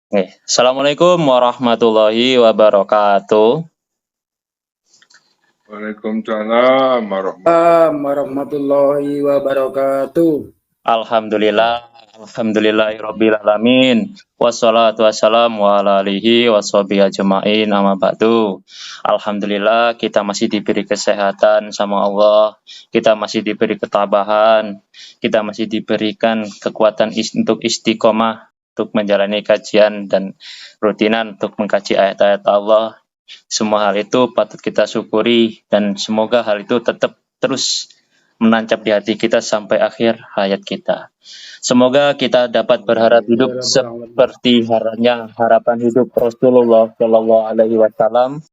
Assalamualaikum warahmatullahi wabarakatuh. Waalaikumsalam warahmatullahi Warahmatullahi wabarakatuh. Alhamdulillahirabbil alamin. Wassalatu wassalamu ala alihi washabihi ajmain amma ba'du. Alhamdulillah kita masih diberi kesehatan sama Allah. Kita masih diberi ketabahan. Kita masih diberikan kekuatan untuk istiqomah untuk menjalani kajian dan rutinan untuk mengkaji ayat-ayat Allah. Semua hal itu patut kita syukuri dan semoga hal itu tetap terus menancap di hati kita sampai akhir hayat kita. Semoga kita dapat berharap hidup seperti harapan hidup Rasulullah Shallallahu Alaihi Wasallam,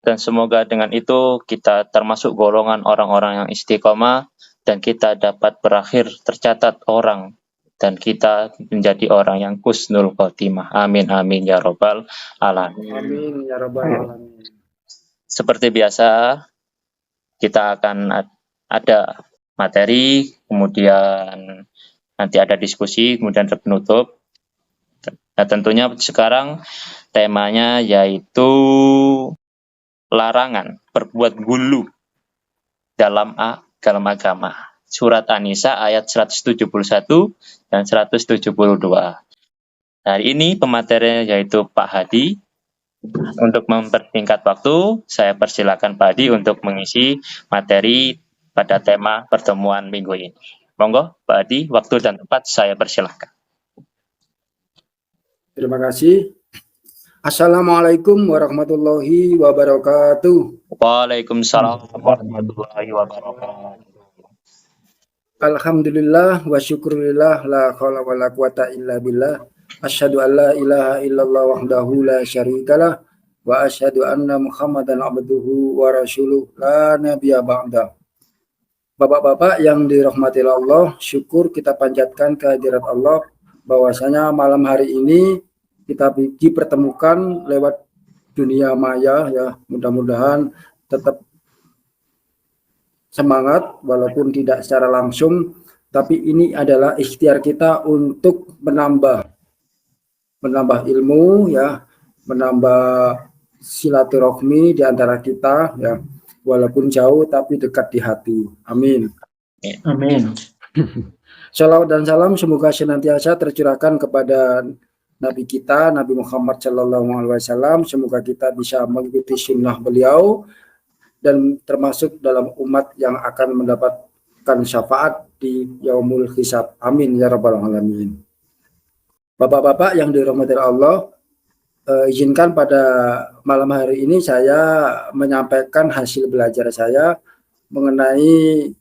dan semoga dengan itu kita termasuk golongan orang-orang yang istiqomah dan kita dapat berakhir tercatat orang dan kita menjadi orang yang husnul khotimah. Amin amin ya robbal alamin. Amin ya rabbal alamin. Seperti biasa kita akan ada materi, kemudian nanti ada diskusi, kemudian ada penutup. Nah, tentunya sekarang temanya yaitu larangan berbuat gulu dalam agama. Surat An-Nisa ayat 171 dan 172. Hari ini pematerinya yaitu Pak Hadi. Untuk mempersingkat waktu, saya persilakan Pak Hadi untuk mengisi materi pada tema pertemuan minggu ini. Monggo, Pak Hadi, waktu dan tempat saya persilahkan. Terima kasih. Assalamualaikum warahmatullahi wabarakatuh. Waalaikumsalam warahmatullahi wabarakatuh. Alhamdulillah wa syukurillah la haula wala quwata illa billah. Asyhadu an la ilaha illallah wahdahu la syarikalah wa asyhadu anna Muhammadan abduhu wa rasuluh la nabiyya ba'da. Bapak-bapak yang dirahmati Allah, syukur kita panjatkan kehadirat Allah bahwasanya malam hari ini kita dipertemukan lewat dunia maya ya. Mudah-mudahan tetap semangat walaupun tidak secara langsung, tapi ini adalah ikhtiar kita untuk menambah ilmu ya, menambah silaturahmi di antara kita ya, walaupun jauh tapi dekat di hati. Amin. Amin. Shalawat dan salam semoga senantiasa tercurahkan kepada Nabi kita, Nabi Muhammad Shallallahu Alaihi Wasallam. Semoga kita bisa mengikuti sunnah beliau dan termasuk dalam umat yang akan mendapatkan syafaat di yaumul hisab. Amin ya rabbal alamin. Bapak-bapak yang dirahmati Allah, izinkan pada malam hari ini saya menyampaikan hasil belajar saya mengenai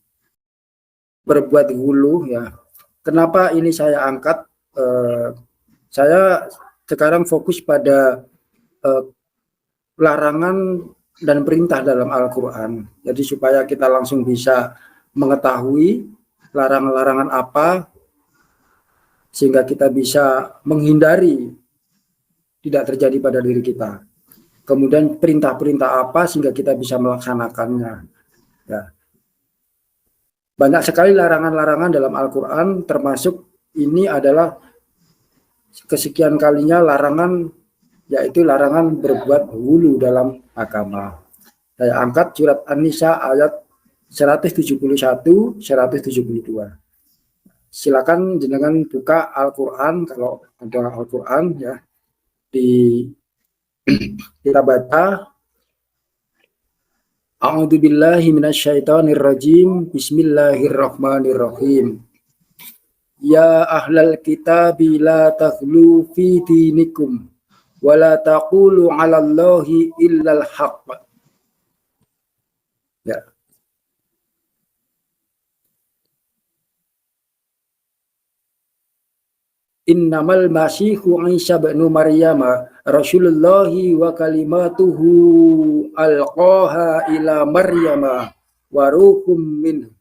berbuat hulu ya. Kenapa ini saya angkat? Saya sekarang fokus pada larangan dan perintah dalam Al-Quran. Jadi supaya kita langsung bisa mengetahui larangan-larangan apa, sehingga kita bisa menghindari tidak terjadi pada diri kita. Kemudian perintah-perintah apa sehingga kita bisa melaksanakannya. Ya. Banyak sekali larangan-larangan dalam Al-Quran, termasuk ini adalah kesekian kalinya larangan, yaitu larangan berbuat hulu dalam agama. Saya angkat surat An-Nisa ayat 171, 172. Silakan jenengan buka Al-Quran, kalau ada Al-Quran ya, kita baca. A'udzubillahi minasyaitonirrajim. Bismillahirrahmanirrahim. Ya ahlal kitabi la taghlu fi dinikum wa la taqulu 'alallahi illal haqq. Ya. Innamal masihu Isa bin Maryam Rasulullahi wa kalimatuhu alqaha ila Maryam wa ruhum minhu.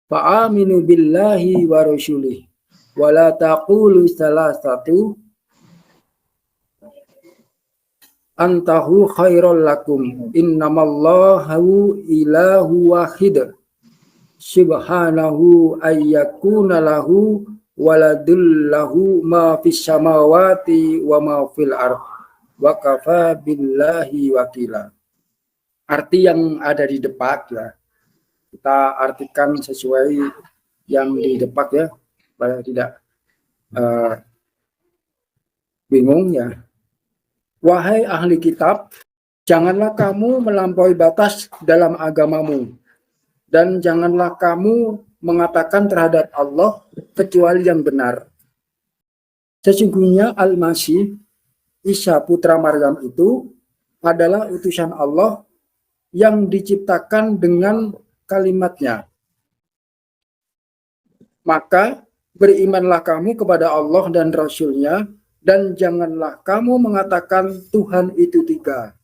Fa'aminu billahi wa rasulih wa la taqulu salasatu antahu khairul lakum innamallahu ilahu wahid subhanahu ayyakuna lahu waladul lahu ma fis samawati wa ma fil ard wa kafa billahi wakila. Arti yang ada di depan ya, kita artikan sesuai yang di depan ya, supaya tidak bingung ya. Wahai ahli kitab, janganlah kamu melampaui batas dalam agamamu, dan janganlah kamu mengatakan terhadap Allah kecuali yang benar. Sesungguhnya Al-Masih, Isa putra Maryam itu adalah utusan Allah yang diciptakan dengan kalimatnya. Maka berimanlah kamu kepada Allah dan Rasul-Nya, dan janganlah kamu mengatakan Tuhan itu tiga.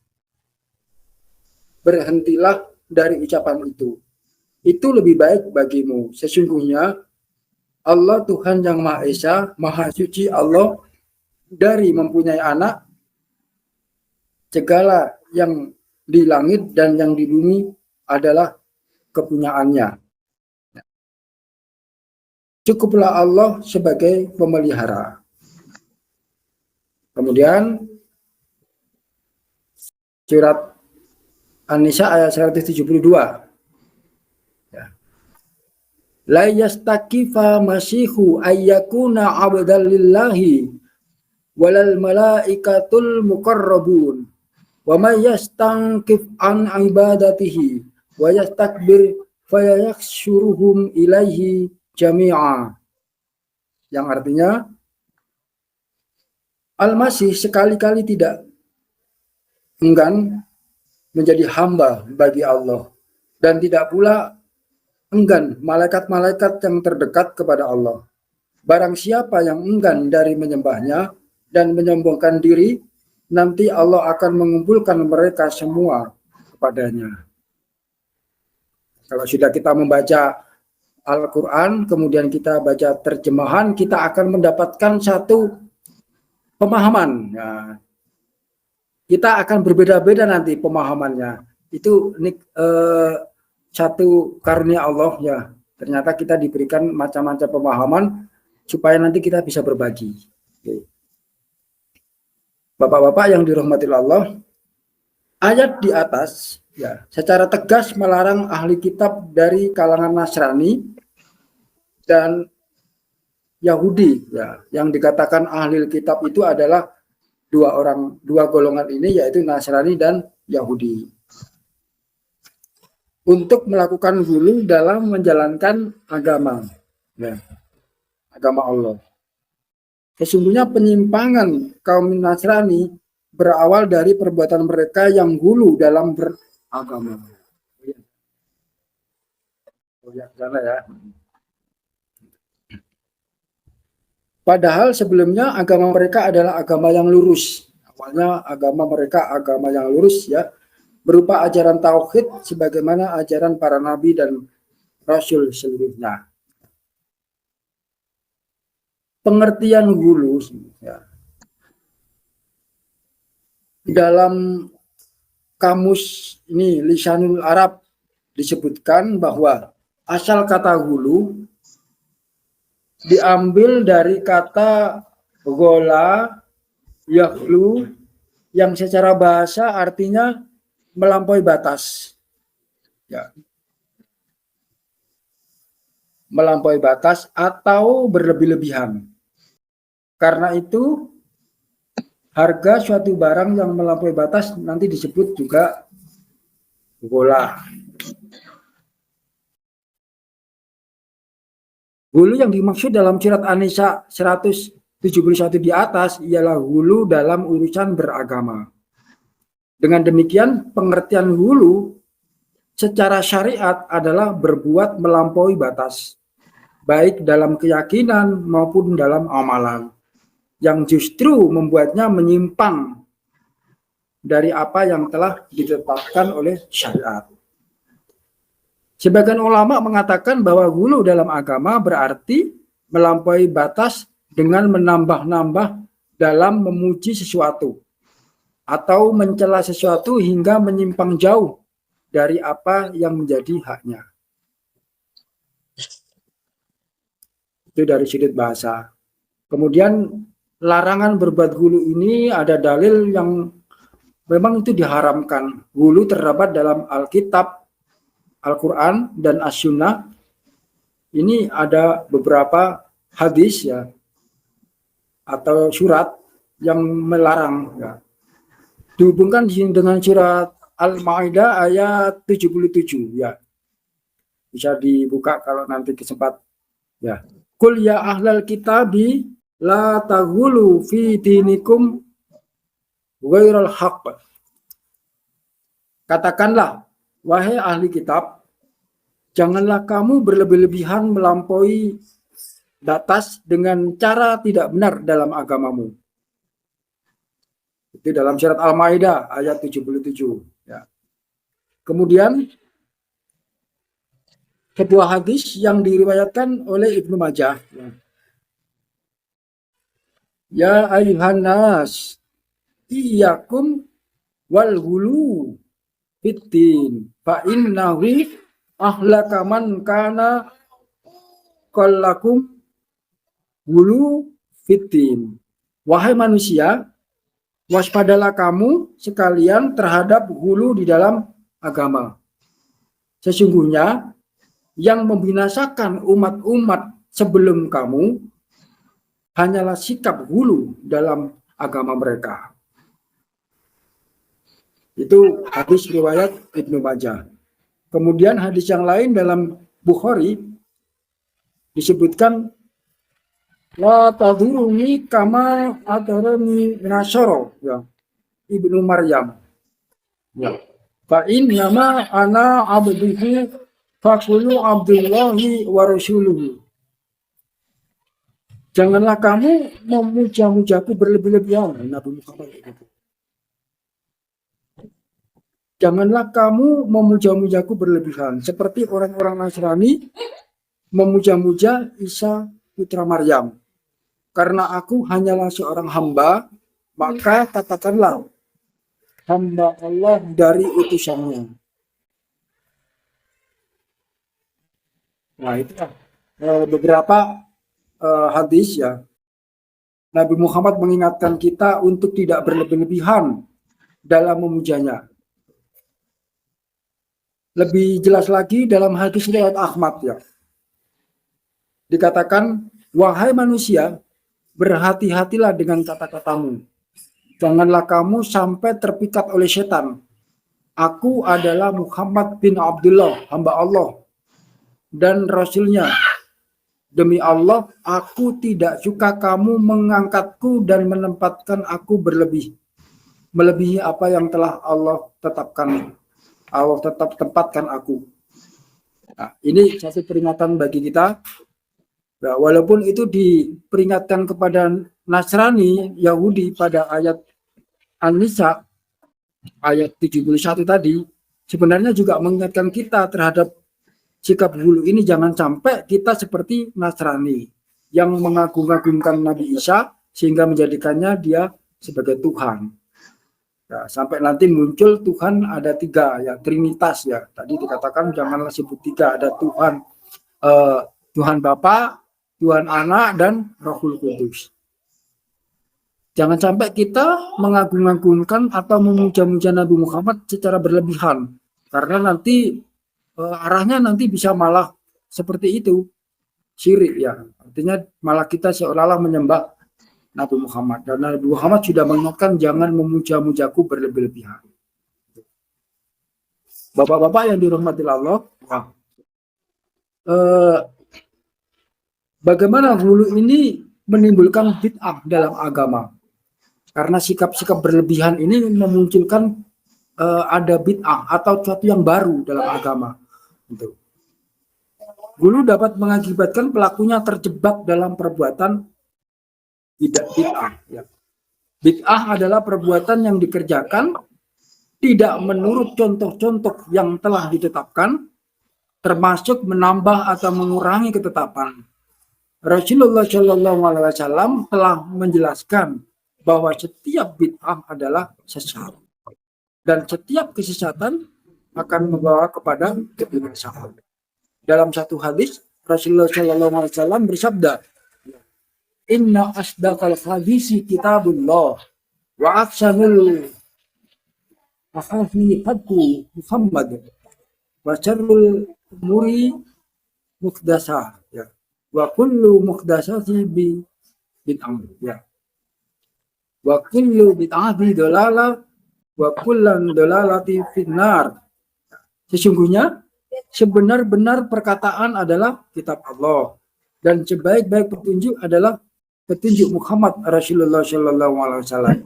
Berhentilah dari ucapan itu. Itu lebih baik bagimu. Sesungguhnya Allah Tuhan yang Maha Esa, Maha Suci Allah dari mempunyai anak. Segala yang di langit dan yang di bumi adalah kepunyaannya. Cukuplah Allah sebagai pemelihara. Kemudian surat An-Nisa ayat 172. La yastakifa masihu ayyakuna abdan lillahi walal malaikatul muqarrabun wa may yastankif an ibadatihi wa yastakbir fayakhshuruhum ilaihi jami'a. Yang artinya Al-Masih sekali-kali tidak enggan menjadi hamba bagi Allah, dan tidak pula enggan malaikat-malaikat yang terdekat kepada Allah. Barang siapa yang enggan dari menyembahnya dan menyombongkan diri, nanti Allah akan mengumpulkan mereka semua kepadanya. Kalau sudah kita membaca Al-Quran, kemudian kita baca terjemahan, kita akan mendapatkan satu pemahaman. Nah, kita akan berbeda-beda nanti pemahamannya. Itu satu karunia Allah ya. Ternyata kita diberikan macam-macam pemahaman supaya nanti kita bisa berbagi. Bapak-bapak yang dirahmati Allah, ayat di atas ya secara tegas melarang ahli kitab dari kalangan Nasrani dan Yahudi ya. Yang dikatakan ahli kitab itu adalah dua golongan ini, yaitu Nasrani dan Yahudi, untuk melakukan ghulu dalam menjalankan agama ya, agama Allah. Sesungguhnya penyimpangan kaum Nasrani berawal dari perbuatan mereka yang ghulu dalam beragama. Ya. Padahal sebelumnya agama mereka adalah agama yang lurus. Awalnya agama mereka agama yang lurus ya, berupa ajaran tauhid sebagaimana ajaran para nabi dan rasul seluruhnya. Pengertian ghulu ya, dalam kamus ini Lisanul Arab disebutkan bahwa asal kata ghulu diambil dari kata ghola yaghlu, yang secara bahasa artinya melampaui batas ya, melampaui batas atau berlebih-lebihan. Karena itu harga suatu barang yang melampaui batas nanti disebut juga ghola. Ghulu yang dimaksud dalam surat An-Nisa 171 di atas ialah ghulu dalam urusan beragama. Dengan demikian, pengertian ghulu secara syariat adalah berbuat melampaui batas, baik dalam keyakinan maupun dalam amalan, yang justru membuatnya menyimpang dari apa yang telah ditetapkan oleh syariat. Sebagian ulama mengatakan bahwa ghulu dalam agama berarti melampaui batas dengan menambah-nambah dalam memuji sesuatu atau mencela sesuatu hingga menyimpang jauh dari apa yang menjadi haknya. Itu Itu dari sudut bahasa. Kemudian larangan berbuat hulu ini ada dalil yang memang itu diharamkan. Hulu terdapat dalam Alkitab, Al-Quran, dan As-Sunnah. Ini ada beberapa hadis ya, atau surat yang melarang ya. Dihubungkan dengan surat Al-Maidah ayat 77 ya. Bisa dibuka kalau nanti kesempat ya. Qul ya ahlal kitabi la taghulu fi dinikum ghairal haqq. Katakanlah, wahai ahli kitab, janganlah kamu berlebih-lebihan melampaui batas dengan cara tidak benar dalam agamamu. Itu dalam surat Al-Maidah ayat 77 ya. Kemudian sebuah hadis yang diriwayatkan oleh Ibnu Majah ya. Ya ayuhan nas iyyakum wal hulu fiddin fa innahu ahlaka man kana qallakum hulu fiddin. Wahai manusia, waspadalah kamu sekalian terhadap hulu di dalam agama. Sesungguhnya yang membinasakan umat-umat sebelum kamu hanyalah sikap hulu dalam agama mereka. Itu hadis riwayat Ibnu Majah. Kemudian hadis yang lain dalam Bukhari disebutkan la taduruni kama adarani nasoro ya Ibnu Maryam ya fa innama ana abduhu faqulu abdullahi wa rasuluhu. Janganlah kamu memuja-mujaku berlebih-lebihan, Nabi Muhammad itu. Janganlah kamu memuja-mujaku berlebihan seperti orang-orang Nasrani memuja-muja Isa putra Maryam. Karena aku hanyalah seorang hamba, maka katakanlah hamba Allah dari utusannya. Nah, itu beberapa hadis ya. Nabi Muhammad mengingatkan kita untuk tidak berlebih-lebihan dalam memujanya. Lebih jelas lagi dalam hadis riwayat Ahmad ya. Dikatakan, wahai manusia, berhati-hatilah dengan kata-katamu. Janganlah kamu sampai terpikat oleh setan. Aku adalah Muhammad bin Abdullah, hamba Allah dan Rasulnya. Demi Allah, aku tidak suka kamu mengangkatku dan menempatkan aku melebihi apa yang telah Allah tetapkan. Allah tetap tempatkan aku. Nah, ini satu peringatan bagi kita. Nah, walaupun itu diperingatkan kepada Nasrani, Yahudi pada ayat An-Nisa, ayat 71 tadi, sebenarnya juga mengingatkan kita terhadap sikap hulu ini. Jangan sampai kita seperti Nasrani yang mengagung-agungkan Nabi Isa sehingga menjadikannya dia sebagai Tuhan. Ya, sampai nanti muncul Tuhan ada tiga ya, Trinitas ya. Tadi dikatakan janganlah sebut tiga, ada Tuhan Tuhan Bapa, Tuhan Anak, dan Rohul Kudus. Jangan sampai kita mengagung-agungkan atau memuja-muja Nabi Muhammad secara berlebihan, karena nanti arahnya nanti bisa malah seperti itu, syirik ya. Artinya malah kita seolah-olah menyembah Nabi Muhammad, dan Nabi Muhammad sudah mengingatkan jangan memuja-mujaku berlebih-lebihan. Bapak-bapak yang dirahmati Allah, bagaimana hulu ini menimbulkan bid'ah dalam agama? Karena sikap-sikap berlebihan ini memunculkan ada bid'ah atau sesuatu yang baru dalam agama. Hulu dapat mengakibatkan pelakunya terjebak dalam perbuatan bid'ah. Ya. Bid'ah adalah perbuatan yang dikerjakan tidak menurut contoh-contoh yang telah ditetapkan, termasuk menambah atau mengurangi ketetapan. Rasulullah Shallallahu Alaihi Wasallam telah menjelaskan bahwa setiap bid'ah adalah sesat dan setiap kesesatan akan membawa kepada kebinasaan. Dalam satu hadis, Rasulullah Shallallahu Alaihi Wasallam bersabda, inna asdaqal hadisi kitabullah wa ahsanul ahadits hadis Muhammad wa syarrul umuri muhdatsah ya wa kullu muhdatsati bid'ah ya wa kullu bid'ati dalalah wa kullan dalalati finnar. Sesungguhnya sebenar-benar perkataan adalah kitab Allah dan sebaik-baik petunjuk adalah petunjuk Muhammad Rasulullah Shallallahu Alaihi Wasallam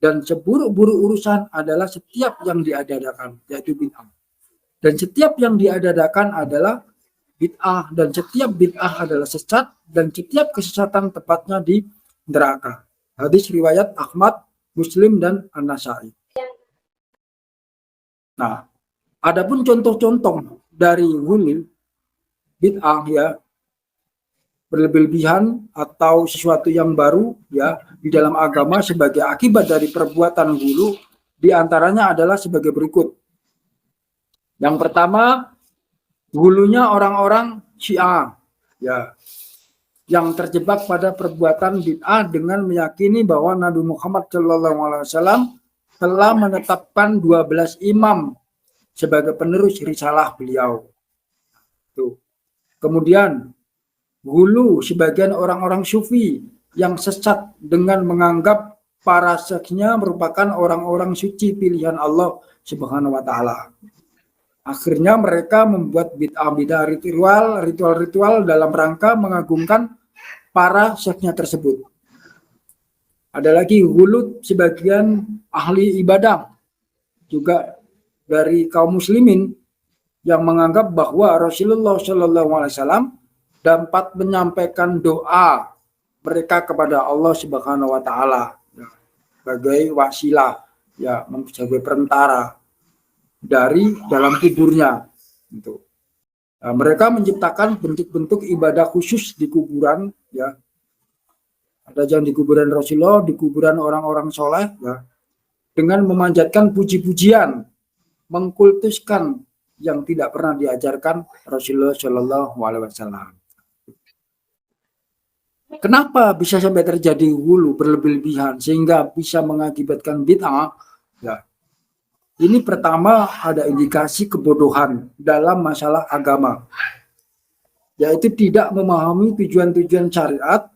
dan seburuk-buruk urusan adalah setiap yang diadakan yaitu bid'ah dan setiap yang diadakan adalah bid'ah dan setiap bid'ah adalah sesat dan setiap kesesatan tepatnya di neraka. Hadis riwayat Ahmad, Muslim dan An-Nasai. Nah, adapun contoh-contoh dari hulu bid'ah ya berlebihan atau sesuatu yang baru ya di dalam agama sebagai akibat dari perbuatan hulu diantaranya adalah sebagai berikut. Yang pertama, hulunya orang-orang Syiah ya yang terjebak pada perbuatan bid'ah dengan meyakini bahwa Nabi Muhammad SAW telah menetapkan 12 imam sebagai penerus risalah beliau. Tuh. Kemudian hulu sebagian orang-orang sufi yang sesat dengan menganggap para syekhnya merupakan orang-orang suci pilihan Allah Subhanahu wa taala. Akhirnya mereka membuat bid'ah ritual-ritual dalam rangka mengagungkan para syekhnya tersebut. Ada lagi hulu sebagian ahli ibadah juga dari kaum muslimin yang menganggap bahwa Rasulullah Shallallahu Alaihi Wasallam dapat menyampaikan doa mereka kepada Allah Subhanahu Wa Taala ya, sebagai wasilah, ya, sebagai perantara dari dalam kuburnya. Gitu. Nah, mereka menciptakan bentuk-bentuk ibadah khusus di kuburan, ya. Ada yang di kuburan Rasulullah, di kuburan orang-orang soleh, ya, dengan memanjatkan puji-pujian, mengkultuskan yang tidak pernah diajarkan Rasulullah Shallallahu Alaihi Wasallam. Kenapa bisa sampai terjadi hulu berlebihan sehingga bisa mengakibatkan bid'ah? Ya. Ini pertama ada indikasi kebodohan dalam masalah agama, yaitu tidak memahami tujuan-tujuan syariat,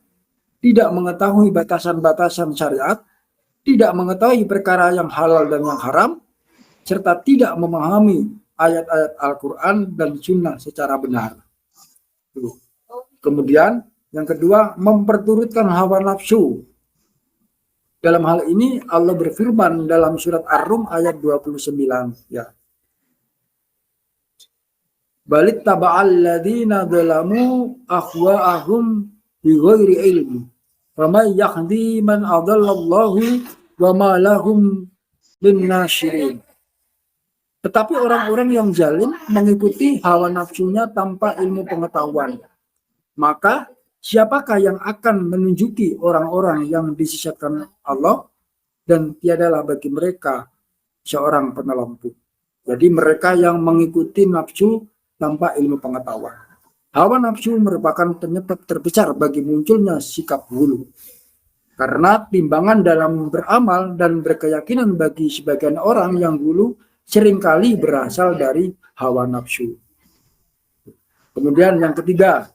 tidak mengetahui batasan-batasan syariat, tidak mengetahui perkara yang halal dan yang haram, serta tidak memahami ayat-ayat Al-Quran dan Sunnah secara benar. Kemudian yang kedua, memperturutkan hawa nafsu. Dalam hal ini Allah berfirman dalam surat Ar-Rum ayat 29. Ya. Balik taba'al ladina zalamu ahwa'ahum bighairi ilmi. Faman yahdi man adallallahu wa ma lahum linnasyirin. Tetapi orang-orang yang zalim mengikuti hawa nafsunya tanpa ilmu pengetahuan. Maka siapakah yang akan menunjuki orang-orang yang disesatkan Allah dan tiadalah bagi mereka seorang penolong. Jadi mereka yang mengikuti nafsu tanpa ilmu pengetahuan. Hawa nafsu merupakan penyebab terbesar bagi munculnya sikap hulu. Karena timbangan dalam beramal dan berkeyakinan bagi sebagian orang yang hulu seringkali berasal dari hawa nafsu. Kemudian yang ketiga,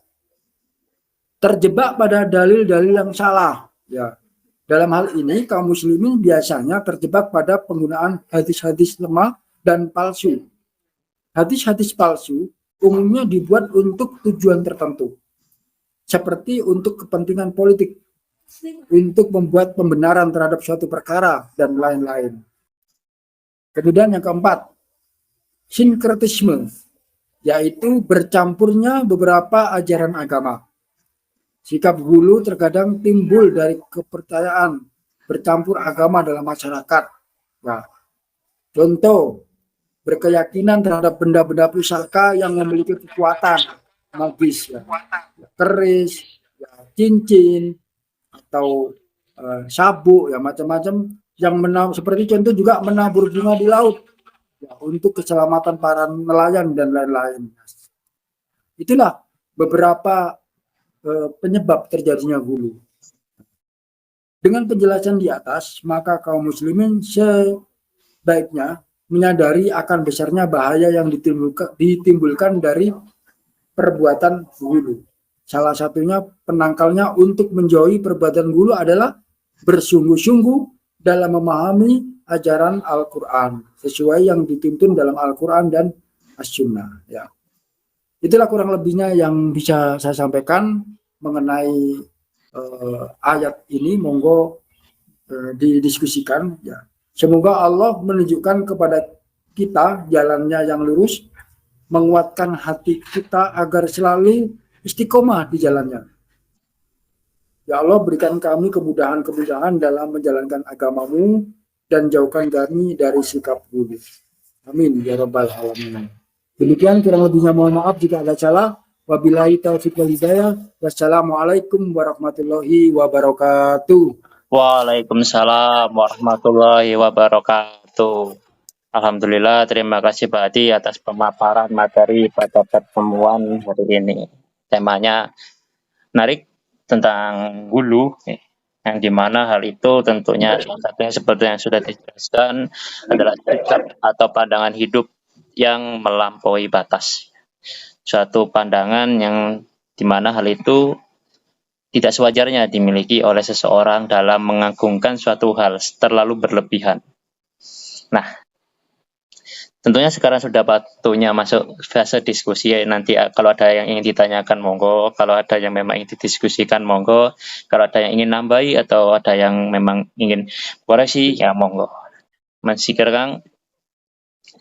terjebak pada dalil-dalil yang salah. Ya. Dalam hal ini kaum muslimin biasanya terjebak pada penggunaan hadis-hadis lemah dan palsu. Hadis-hadis palsu umumnya dibuat untuk tujuan tertentu, seperti untuk kepentingan politik, untuk membuat pembenaran terhadap suatu perkara, dan lain-lain. Kemudian yang keempat, sinkretisme, yaitu bercampurnya beberapa ajaran agama. Sikap hulu terkadang timbul dari kepercayaan bercampur agama dalam masyarakat. Nah, contoh, berkeyakinan terhadap benda-benda pusaka yang memiliki kekuatan magis, ya, keris, ya, cincin, atau sabuk, ya, macam-macam yang seperti contoh juga menabur bunga di laut, ya, untuk keselamatan para nelayan dan lain-lain. Itulah beberapa penyebab terjadinya hulu. Dengan penjelasan di atas, maka kaum muslimin sebaiknya menyadari akan besarnya bahaya yang ditimbulkan dari perbuatan ghulu. Salah satunya penangkalnya untuk menjauhi perbuatan ghulu adalah bersungguh-sungguh dalam memahami ajaran Al-Quran sesuai yang dituntun dalam Al-Quran dan As-Sunnah. Ya. Itulah kurang lebihnya yang bisa saya sampaikan mengenai ayat ini. Monggo didiskusikan. Ya. Semoga Allah menunjukkan kepada kita jalannya yang lurus, menguatkan hati kita agar selalu istiqomah di jalannya. Ya Allah, berikan kami kemudahan-kemudahan dalam menjalankan agamamu dan jauhkan kami dari sikap ghulu. Amin ya rabbal alamin. Demikian kurang lebihnya, mohon maaf jika ada salah. Wabillahi taufiq wal hidayah. Wassalamualaikum warahmatullahi wabarakatuh. Waalaikumsalam warahmatullahi wabarakatuh. Alhamdulillah, terima kasih Pak Adi atas pemaparan materi pada pertemuan hari ini. Temanya menarik tentang hulu, yang dimana hal itu tentunya salah satunya seperti yang sudah dijelaskan adalah sikap atau pandangan hidup yang melampaui batas. Suatu pandangan yang dimana hal itu tidak sewajarnya dimiliki oleh seseorang dalam mengagungkan suatu hal terlalu berlebihan. Nah, tentunya sekarang sudah waktunya masuk fase diskusi. Nanti kalau ada yang ingin ditanyakan monggo, kalau ada yang memang ingin didiskusikan monggo, kalau ada yang ingin nambahi atau ada yang memang ingin koreksi ya monggo. Masih Kang,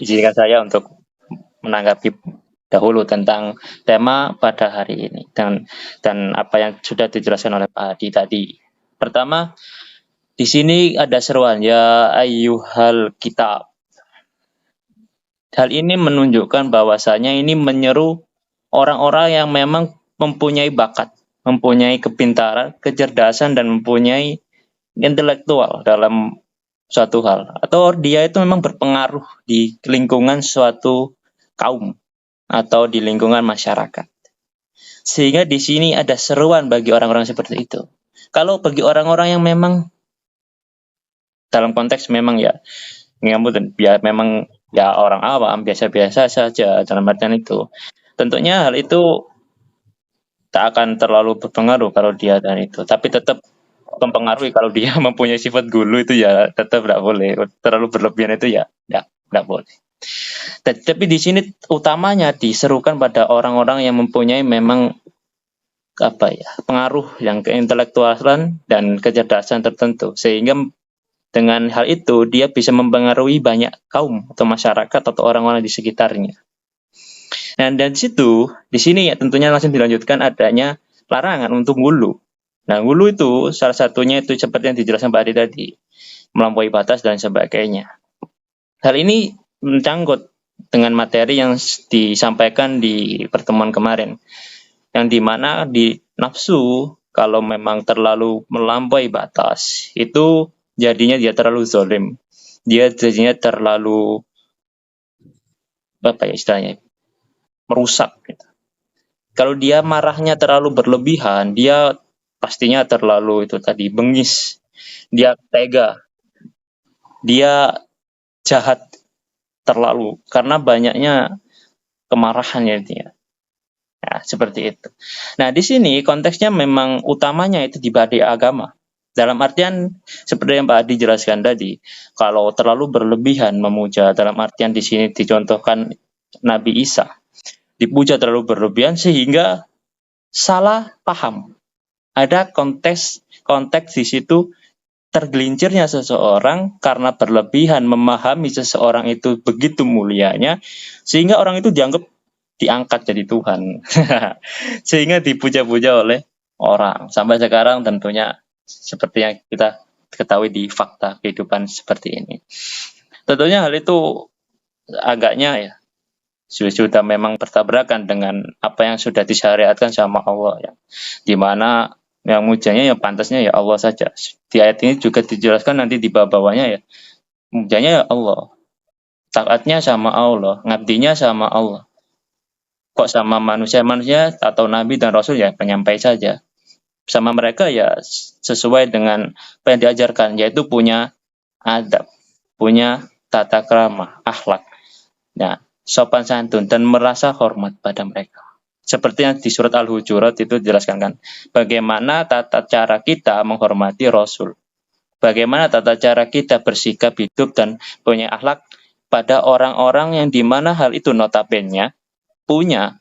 izinkan saya untuk menanggapi dahulu tentang tema pada hari ini dan apa yang sudah dijelaskan oleh Pak Adi tadi. Pertama, di sini ada seruan ya ayyuhal kitab. Hal ini menunjukkan bahwasanya ini menyeru orang-orang yang memang mempunyai bakat, mempunyai kepintaran, kecerdasan, dan mempunyai intelektual dalam suatu hal. Atau dia itu memang berpengaruh di lingkungan suatu kaum atau di lingkungan masyarakat. Sehingga di sini ada seruan bagi orang-orang seperti itu. Kalau bagi orang-orang yang memang dalam konteks memang ya memang ya orang awam biasa-biasa saja dalam artian itu, tentunya hal itu tak akan terlalu berpengaruh kalau dia dan itu, tapi tetap mempengaruhi kalau dia mempunyai sifat ghulu itu ya tetap tidak boleh, terlalu berlebihan itu ya tidak boleh. Tapi di sini utamanya diserukan pada orang-orang yang mempunyai memang pengaruh yang keintelektualan dan kecerdasan tertentu, sehingga dengan hal itu dia bisa mempengaruhi banyak kaum atau masyarakat atau orang-orang di sekitarnya. Dan dari situ, di sini ya tentunya langsung dilanjutkan adanya larangan untuk ghulu. Nah, ghulu itu salah satunya itu seperti yang dijelaskan Pak Adi tadi, melampaui batas dan sebagainya. Hal ini mencangkut dengan materi yang disampaikan di pertemuan kemarin, yang dimana di nafsu kalau memang terlalu melampaui batas itu jadinya dia terlalu zalim, dia jadinya terlalu istilahnya merusak gitu. Kalau dia marahnya terlalu berlebihan, dia pastinya terlalu itu tadi bengis, dia tega, dia jahat terlalu karena banyaknya kemarahannya dia. Nah, seperti itu. Nah, di sini konteksnya memang utamanya itu di badi agama. Dalam artian seperti yang Pak Adi jelaskan tadi, kalau terlalu berlebihan memuja, dalam artian di sini dicontohkan Nabi Isa, dipuja terlalu berlebihan sehingga salah paham. Ada konteks di situ tergelincirnya seseorang karena berlebihan memahami seseorang itu begitu mulianya sehingga orang itu diangkat jadi Tuhan. Sehingga dipuja-puja oleh orang. Sampai sekarang tentunya seperti yang kita ketahui di fakta kehidupan seperti ini. Tentunya hal itu agaknya ya sudah memang bertabrakan dengan apa yang sudah disyariatkan sama Allah ya. Dimana yang mujanya ya pantasnya ya Allah saja. Di ayat ini juga dijelaskan nanti di bawah-bawahnya ya. Mujanya ya Allah. Taatnya sama Allah, ngabdinya sama Allah. Kok sama manusia atau nabi dan rasul ya penyampai saja. sama mereka ya sesuai dengan apa yang diajarkan, yaitu punya adab, punya tata krama, akhlak, ya, sopan santun dan merasa hormat pada mereka. Seperti yang di surat Al-Hujurat itu dijelaskan kan, bagaimana tata cara kita menghormati Rasul, bagaimana tata cara kita bersikap hidup dan punya akhlak pada orang-orang yang dimana hal itu notabene punya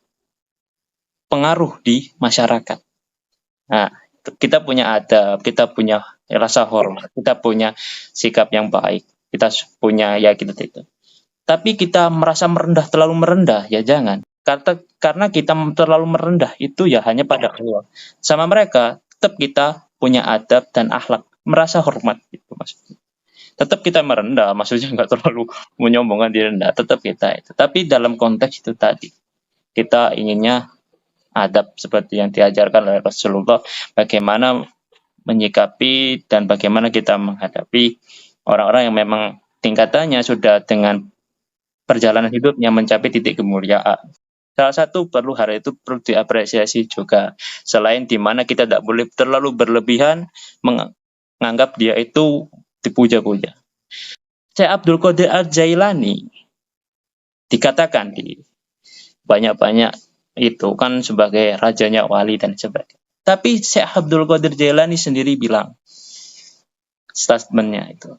pengaruh di masyarakat. Nah, kita punya adab, kita punya rasa hormat, kita punya sikap yang baik, kita punya ya kita itu. Tapi kita merasa merendah, terlalu merendah, ya jangan. Karena kita terlalu merendah itu ya hanya pada Allah. Sama mereka, tetap kita punya adab dan akhlak, merasa hormat itu maksudnya. Tetap kita merendah, maksudnya nggak terlalu menyombongkan diri rendah, tetap kita itu. Tapi dalam konteks itu tadi, kita inginnya adab seperti yang diajarkan oleh Rasulullah, bagaimana menyikapi dan bagaimana kita menghadapi orang-orang yang memang tingkatannya sudah dengan perjalanan hidupnya mencapai titik kemuliaan. Salah satu hal itu perlu diapresiasi juga. Selain di mana kita tidak boleh terlalu berlebihan menganggap dia itu dipuja-puja. Syekh Abdul Qadir Al-Jailani dikatakan di banyak-banyak itu kan sebagai rajanya wali dan sebagainya. Tapi Syekh Abdul Qadir Jailani sendiri bilang, statementnya itu,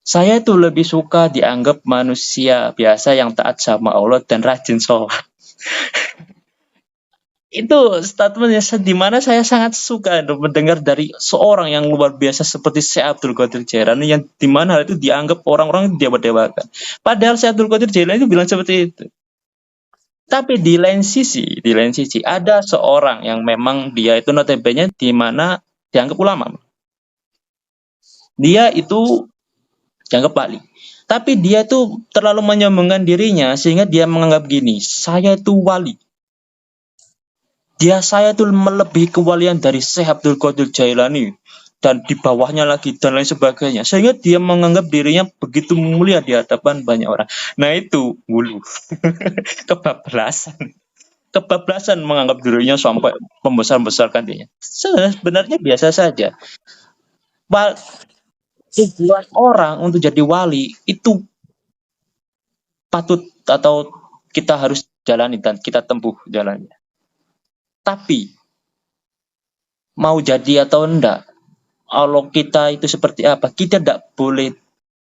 saya itu lebih suka dianggap manusia biasa yang taat sama Allah dan rajin sholat. Itu statementnya di mana saya sangat suka mendengar dari seorang yang luar biasa seperti Syekh Abdul Qadir Jailani, yang di mana hal itu dianggap orang-orang dewa-dewakan. Padahal Syekh Abdul Qadir Jailani itu bilang seperti itu. Tapi di lain sisi ada seorang yang memang dia itu notabene di mana dianggap ulama. Dia itu dianggap wali. Tapi dia itu terlalu menyombongkan dirinya sehingga dia menganggap gini, saya itu wali. Saya itu melebihi kewalian dari Syekh Abdul Qadir Jailani dan di bawahnya lagi dan lain sebagainya. Sehingga dia menganggap dirinya begitu mulia di hadapan banyak orang. Nah itu wulu. Kebablasan menganggap dirinya sampai membesar-besarkan dirinya. Sebenarnya biasa saja. Tujuan orang untuk jadi wali itu patut atau kita harus jalani dan kita tempuh jalannya. Tapi mau jadi atau enggak, Allah kita itu seperti apa, kita tidak boleh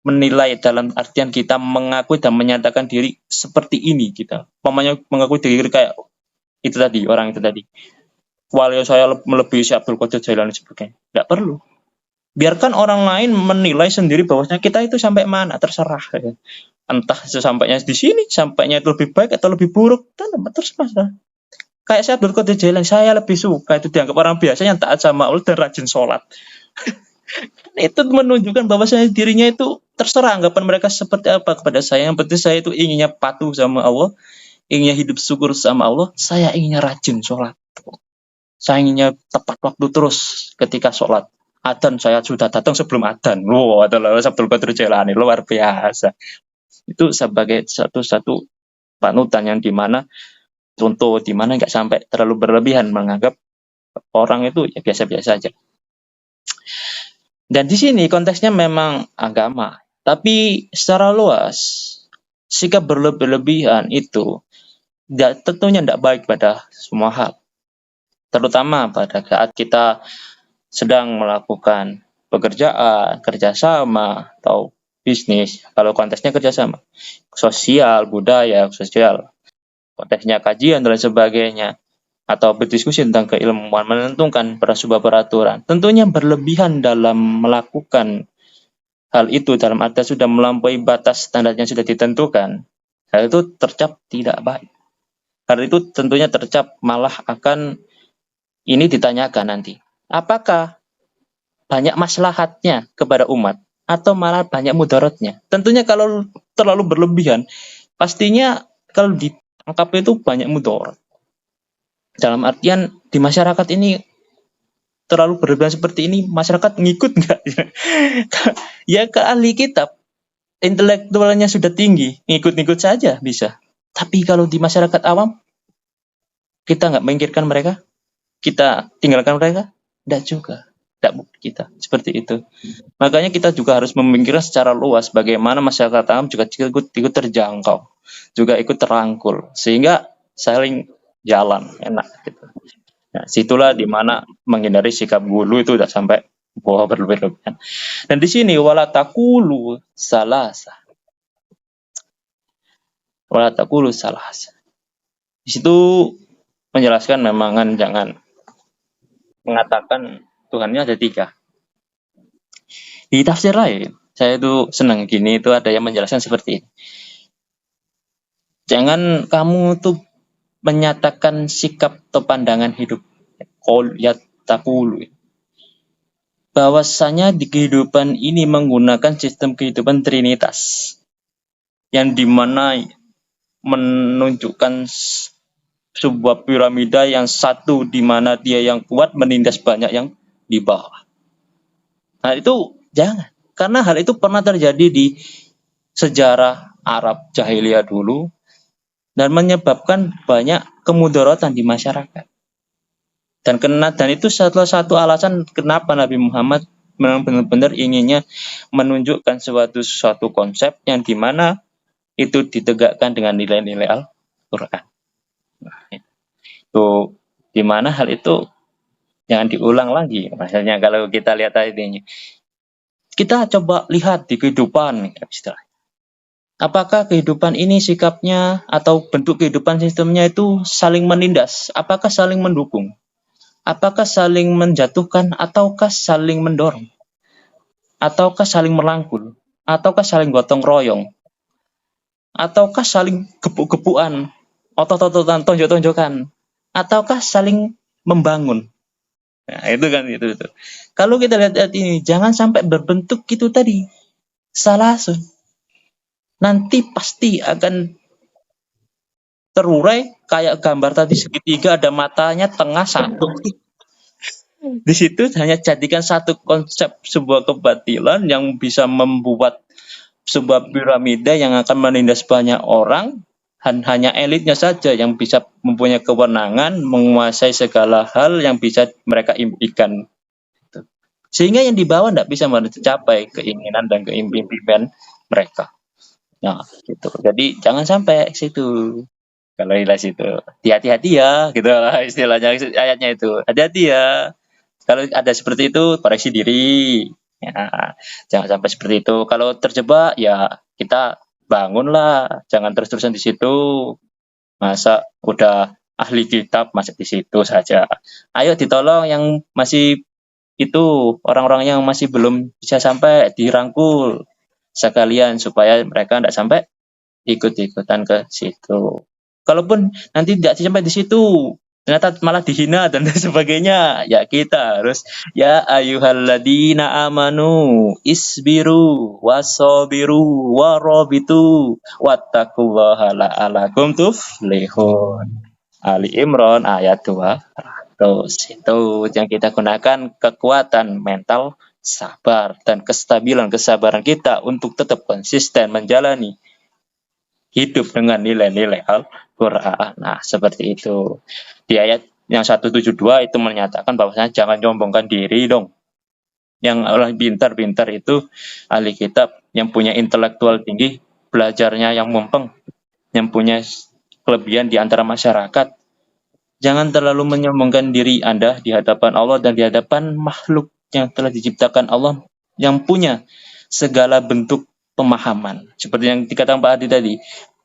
menilai dalam artian kita mengakui dan menyatakan diri seperti ini kita. Pokoknya mengakui diri kayak itu tadi, orang itu tadi. Wali saya melebihi Syekh Abdul Qadir Jailani sebagainya. Tidak perlu. Biarkan orang lain menilai sendiri bahwasanya kita itu sampai mana, terserah. Ya. Entah sesampainya di sini, sampainya itu lebih baik atau lebih buruk, terserah. Kayak Syekh Abdul Qadir Jailani, saya lebih suka itu dianggap orang biasa yang taat sama Allah dan rajin sholat. Itu menunjukkan bahwasanya dirinya itu terserah anggapan mereka seperti apa kepada saya. Yang penting saya itu inginnya patuh sama Allah, inginnya hidup syukur sama Allah, saya inginnya rajin sholat. Saya inginnya tepat waktu terus ketika sholat. Adzan saya sudah datang sebelum adzan. Wow, adalah Abdul Qadir Jailani luar biasa. Itu sebagai satu panutan yang dimana contoh dimana nggak sampai terlalu berlebihan menganggap orang itu ya biasa-biasa aja. Dan di sini konteksnya memang agama, tapi secara luas sikap berlebihan itu tentunya tidak baik pada semua hal, terutama pada saat kita sedang melakukan pekerjaan, kerjasama atau bisnis. Kalau konteksnya kerjasama, sosial, budaya, sosial. Konteksnya kajian dan sebagainya, atau berdiskusi tentang keilmuan, menentukan sebuah peraturan. Tentunya berlebihan dalam melakukan hal itu dalam arti sudah melampaui batas standar yang sudah ditentukan. Hal itu tercap tidak baik. Hal itu tentunya tercap malah akan ini ditanyakan nanti. Apakah banyak maslahatnya kepada umat atau malah banyak mudaratnya? Tentunya kalau terlalu berlebihan, pastinya kalau ditangkap itu banyak mudarat. Dalam artian di masyarakat ini terlalu berlebihan seperti ini, masyarakat ngikut nggak? Ya ke ahli kitab, intelektualnya sudah tinggi, ngikut-ngikut saja bisa. Tapi kalau di masyarakat awam, kita nggak memikirkan mereka, kita tinggalkan mereka? Tidak juga. Tidak mungkin kita seperti itu. Makanya kita juga harus memikirkan secara luas bagaimana masyarakat awam juga ikut terjangkau, juga ikut terangkul, sehingga saling jalan enak gitu. Nah, situlah dimana menghindari sikap gulu itu udah sampai berlebihan. Dan di sini wala taqulu salasa. Wala taqulu salasa. Di situ menjelaskan memang jangan mengatakan Tuhannya ada 3. Di tafsir lain, saya itu senang gini, itu ada yang menjelaskan seperti ini. Jangan kamu tuh menyatakan sikap atau pandangan hidup qul yattaqulu, bahwasanya di kehidupan ini menggunakan sistem kehidupan trinitas yang dimana menunjukkan sebuah piramida yang satu di mana dia yang kuat menindas banyak yang di bawah. Nah itu jangan, karena hal itu pernah terjadi di sejarah Arab jahiliyah dulu dan menyebabkan banyak kemudaratan di masyarakat. Dan itu salah satu alasan kenapa Nabi Muhammad memang benar-benar inginnya menunjukkan suatu konsep yang dimana itu ditegakkan dengan nilai-nilai Al-Quran. Nah, itu dimana hal itu jangan diulang lagi. Maksudnya kalau kita lihat tadi, kita coba lihat di kehidupan, istilahnya. Apakah kehidupan ini sikapnya atau bentuk kehidupan sistemnya itu saling menindas? Apakah saling mendukung? Apakah saling menjatuhkan? Ataukah saling mendorong? Ataukah saling merangkul? Ataukah saling gotong royong? Ataukah saling gepuk-gepukan? Otot-ototan, tonjok-tonjokan? Ataukah saling membangun? Nah, itu kan itu. Kalau kita lihat ini, jangan sampai berbentuk gitu tadi. Salasun. Nanti pasti akan terurai kayak gambar tadi segitiga, ada matanya tengah satu. Di situ hanya jadikan satu konsep sebuah kebatilan yang bisa membuat sebuah piramida yang akan menindas banyak orang. Hanya elitnya saja yang bisa mempunyai kewenangan menguasai segala hal yang bisa mereka impikan. Sehingga yang di bawah tidak bisa mencapai keinginan dan keimpian mereka. Nah, gitu. Jadi jangan sampai ke situ. Kalau ilah situ, hati-hati ya, gitu lah istilahnya ayatnya itu. Hati-hati ya. Kalau ada seperti itu, koreksi diri. Ya, jangan sampai seperti itu. Kalau terjebak, ya kita bangunlah. Jangan terus-terusan di situ. Masa udah ahli kitab masuk di situ saja. Ayo ditolong yang masih itu, orang-orang yang masih belum bisa sampai dirangkul sekalian supaya mereka tidak sampai ikut-ikutan ke situ. Kalaupun nanti tidak sampai di situ, ternyata malah dihina dan sebagainya, ya kita harus ya ayyuhalladzina amanu isbiru wasabiru warabitu wattaqullaha la'alakum tuflihun. Ali Imran ayat 200. Itu yang kita gunakan kekuatan mental sabar dan kestabilan kesabaran kita untuk tetap konsisten menjalani hidup dengan nilai-nilai Al-Quran. Nah, seperti itu. Di ayat yang 172 itu menyatakan bahwasanya jangan nyombongkan diri dong. Yang orang pintar-pintar itu ahli kitab yang punya intelektual tinggi, belajarnya yang mumpeng, yang punya kelebihan di antara masyarakat. Jangan terlalu menyombongkan diri Anda di hadapan Allah dan di hadapan makhluk yang telah diciptakan Allah yang punya segala bentuk pemahaman. Seperti yang dikatakan Pak Adi tadi,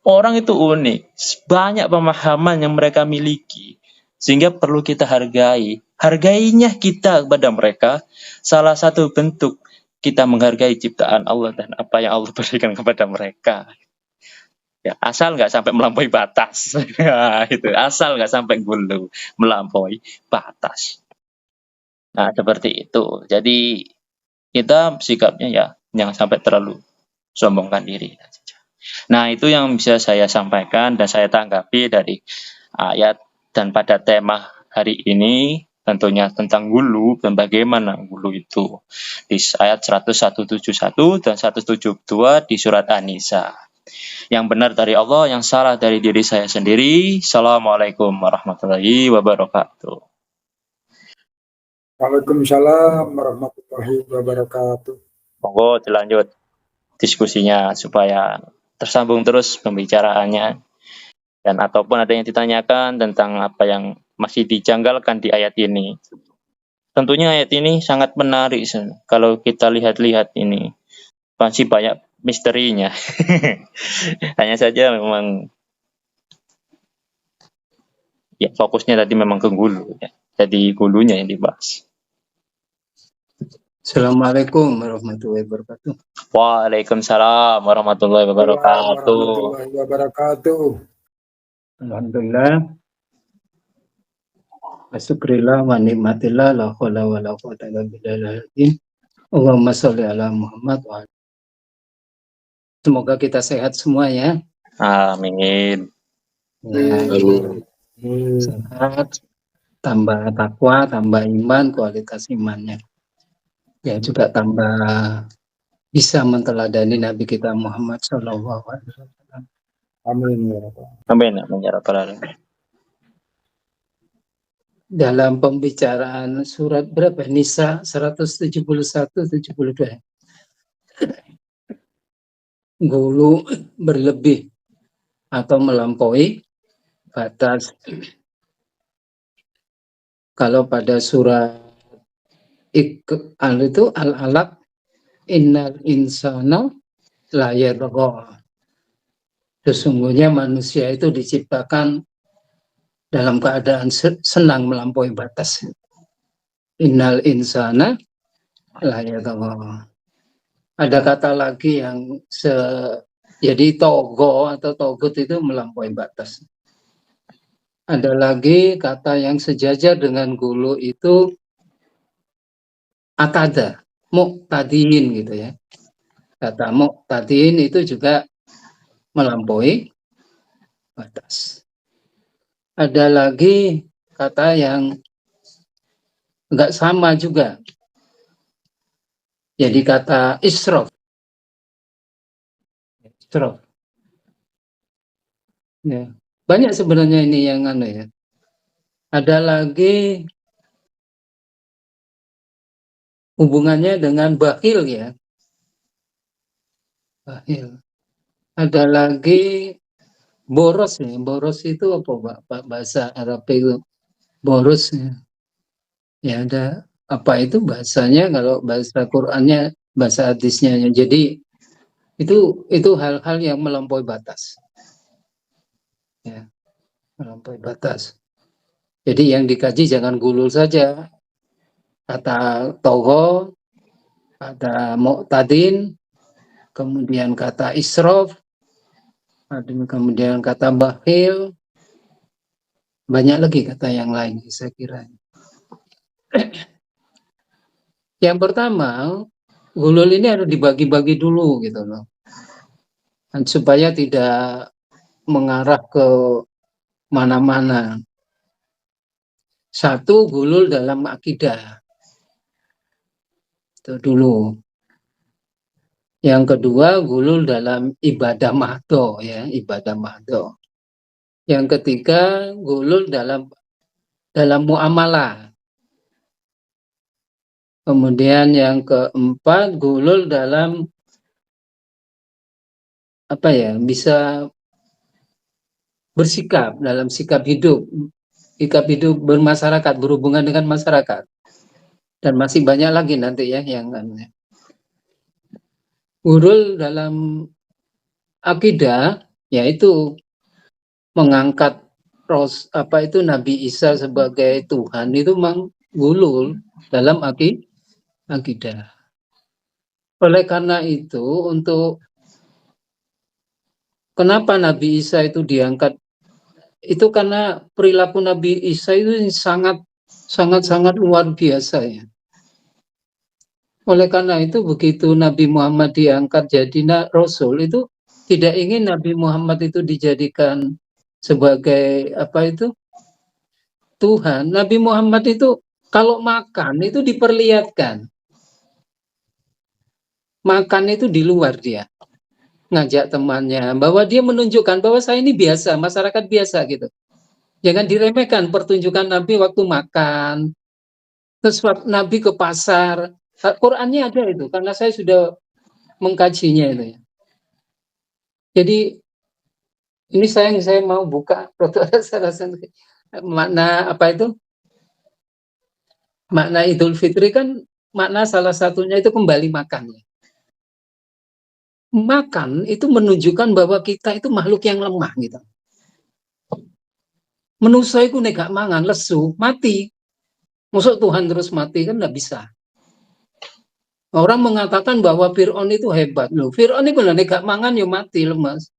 orang itu unik, banyak pemahaman yang mereka miliki, sehingga perlu kita hargai. Hargainya kita kepada mereka, salah satu bentuk kita menghargai ciptaan Allah dan apa yang Allah berikan kepada mereka. Ya, asal nggak sampai melampaui batas. Ya, itu asal nggak sampai gulu melampaui batas. Nah, seperti itu. Jadi kita sikapnya ya jangan sampai terlalu sombongkan diri. Nah, itu yang bisa saya sampaikan dan saya tanggapi dari ayat dan pada tema hari ini, tentunya tentang gulu dan bagaimana gulu itu di ayat 171 dan 172 di surat An-Nisa. Yang benar dari Allah, yang salah dari diri saya sendiri. Assalamualaikum warahmatullahi wabarakatuh. Waalaikumsalam warahmatullahi wabarakatuh. Monggo dilanjut diskusinya supaya tersambung terus pembicaraannya, dan ataupun ada yang ditanyakan tentang apa yang masih dijanggalkan di ayat ini. Tentunya ayat ini sangat menarik, kalau kita lihat-lihat ini masih banyak misterinya. Hanya saja memang ya fokusnya tadi memang ke hulu ya. Jadi hulunya yang dibahas. Assalamualaikum warahmatullahi wabarakatuh. Waalaikumsalam warahmatullahi wabarakatuh. Warahmatullahi wabarakatuh. Alhamdulillah. Asyukurillah wa nikmatillah la haula wa la quwwata illa billahil. Allahumma sholli ala Muhammad wa ala. Semoga kita sehat semua ya. Amin. Ya, sehat, tambah takwa, tambah iman, kualitas imannya. Ya juga tambah bisa menteladani Nabi kita Muhammad Shallallahu Alaihi Wasallam. Amin ya Rabbal. Amin. Amin ya rabbal alamin. Dalam pembicaraan surat berapa? Nisa 171-72. Gulu berlebih atau melampaui batas. Kalau pada surat itu Al-Alaq, innal insana la yatgha. Sesungguhnya manusia itu diciptakan dalam keadaan senang melampaui batas. Innal insana la yatgha. Ada kata lagi yang jadi togo atau togut itu melampaui batas. Ada lagi kata yang sejajar dengan gulu itu atada, muqtadin gitu ya. Kata muqtadin itu juga melampaui batas. Ada lagi kata yang enggak sama juga. Jadi kata israf. Israf. Ya. Banyak sebenarnya ini yang ya. Ada lagi hubungannya dengan bakhil ya. Bakhil. Ada lagi boros ya. Boros itu apa Pak? Bahasa Arab itu boros ya. Ya ada apa itu bahasanya, kalau bahasa Qur'annya, bahasa hadisnya. Jadi itu hal-hal yang melampaui batas. Ya, melampaui batas. Jadi yang dikaji jangan gulul saja. Kata togo, kata mu'tadin, kemudian kata israf, kemudian kata bakhil, banyak lagi kata yang lain saya kira. Yang pertama, gulul ini harus dibagi-bagi dulu gitu loh. Dan supaya tidak mengarah ke mana-mana. Satu, gulul dalam akidah. Itu dulu. Yang kedua, gulul dalam ibadah mahdo ya, ibadah mahdo. Yang ketiga, gulul dalam muamalah. Kemudian yang keempat, gulul dalam apa ya, bisa bersikap, dalam sikap hidup bermasyarakat, berhubungan dengan masyarakat. Dan masih banyak lagi nanti ya yang gulul dalam akidah, yaitu mengangkat Nabi Isa sebagai Tuhan, itu memang gulul dalam akidah. Oleh karena itu, kenapa Nabi Isa itu diangkat? Itu karena perilaku Nabi Isa itu sangat luar biasa ya. Oleh karena itu, begitu Nabi Muhammad diangkat jadi Rasul, itu tidak ingin Nabi Muhammad itu dijadikan sebagai Tuhan. Nabi Muhammad itu kalau makan itu diperlihatkan. Makan itu di luar dia. Ngajak temannya, bahwa dia menunjukkan bahwa saya ini biasa, masyarakat biasa gitu. Jangan diremehkan pertunjukan Nabi waktu makan, Terus Nabi ke pasar. Qurannya ada itu, karena saya sudah mengkajinya itu ya. Jadi ini saya mau buka salah satu makna apa itu? Makna Idul Fitri kan makna salah satunya itu kembali makan. Makan itu menunjukkan bahwa kita itu makhluk yang lemah gitu. Manusia itu nek gak mangan lesu, mati. Maksud Tuhan terus mati kan nggak bisa. Orang mengatakan bahwa Fir'aun itu hebat loh. Fir'aun itu nek gak mangan ya mati lemas.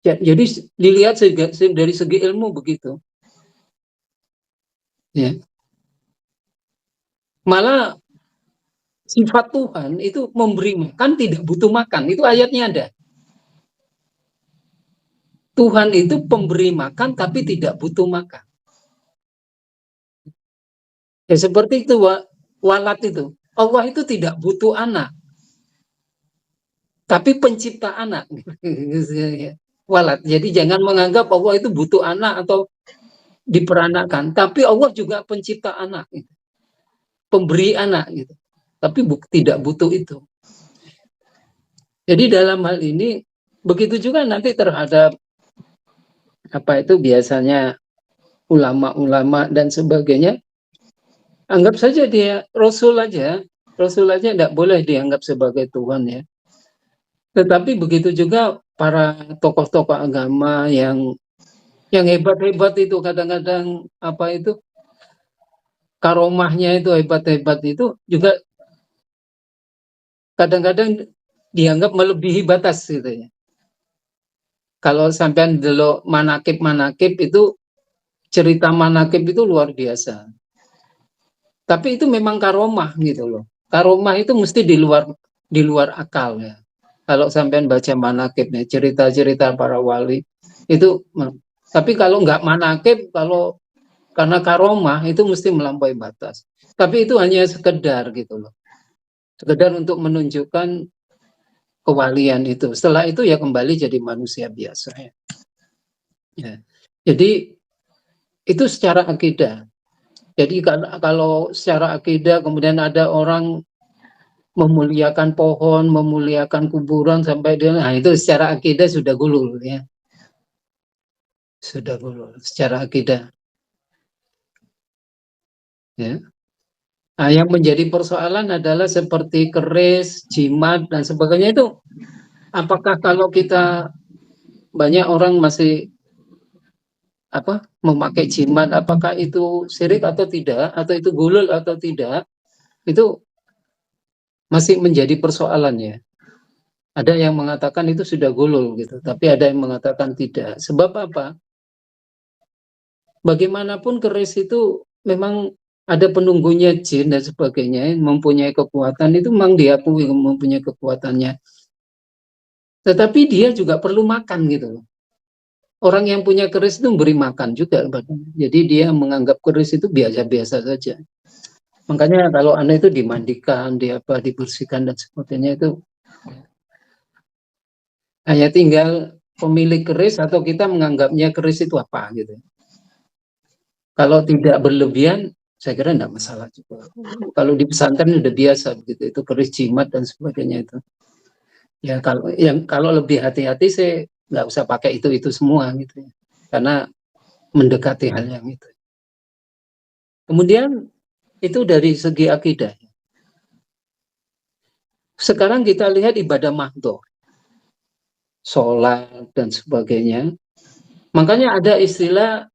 Jadi dilihat dari segi ilmu begitu. Ya. Malah sifat Tuhan itu memberi makan, tidak butuh makan. Itu ayatnya ada. Tuhan itu pemberi makan tapi tidak butuh makan. Ya seperti itu walat itu. Allah itu tidak butuh anak. Tapi pencipta anak. Walat. Jadi jangan menganggap Allah itu butuh anak atau diperanakan. Tapi Allah juga pencipta anak. Pemberi anak gitu. Tapi tidak butuh itu. Jadi dalam hal ini begitu juga nanti terhadap apa itu biasanya ulama-ulama dan sebagainya. Anggap saja dia Rasul aja tidak boleh dianggap sebagai Tuhan ya. Tetapi begitu juga para tokoh-tokoh agama yang hebat-hebat itu kadang-kadang apa itu karomahnya itu hebat-hebat itu juga kadang-kadang dianggap melebihi batas gitu ya. Kalau sampean delok manakib itu cerita manakib itu luar biasa. Tapi itu memang karomah gitu loh. Karomah itu mesti di luar akal ya. Kalau sampean baca manakibnya, cerita-cerita para wali itu, tapi kalau nggak manakib, kalau karena karomah itu mesti melampaui batas. Tapi itu hanya sekedar gitu loh, sekedar untuk menunjukkan kewalian itu. Setelah itu ya kembali jadi manusia biasa ya. Ya. Jadi itu secara akidah. Jadi kalau secara akidah kemudian ada orang memuliakan pohon, memuliakan kuburan sampai dia, nah itu secara akidah sudah gulul ya. Sudah gulul secara akidah. Ya. Nah, yang menjadi persoalan adalah seperti keris, jimat dan sebagainya itu. Apakah kalau kita banyak orang masih memakai jimat, apakah itu syirik atau tidak, atau itu gulul atau tidak, itu masih menjadi persoalannya. Ada yang mengatakan itu sudah gulul gitu, tapi ada yang mengatakan tidak. Sebab apa? Bagaimanapun keris itu memang ada penunggunya jin dan sebagainya, mempunyai kekuatan, itu memang diakui mempunyai kekuatannya. Tetapi dia juga perlu makan gitu loh. Orang yang punya keris itu beri makan juga. Jadi dia menganggap keris itu biasa-biasa saja. Makanya kalau Anda itu dimandikan, dibersihkan dan sebagainya itu hanya tinggal pemilik keris atau kita menganggapnya keris itu apa gitu. Kalau tidak berlebihan, saya kira tidak masalah juga. Kalau di pesantren udah biasa begitu, itu keris jimat dan sebagainya itu. Ya kalau lebih hati-hati saya nggak usah pakai itu semua gitu ya. Karena mendekati hal yang itu. Kemudian itu dari segi akidah. Sekarang kita lihat ibadah mahdoh, sholat dan sebagainya. Makanya ada istilah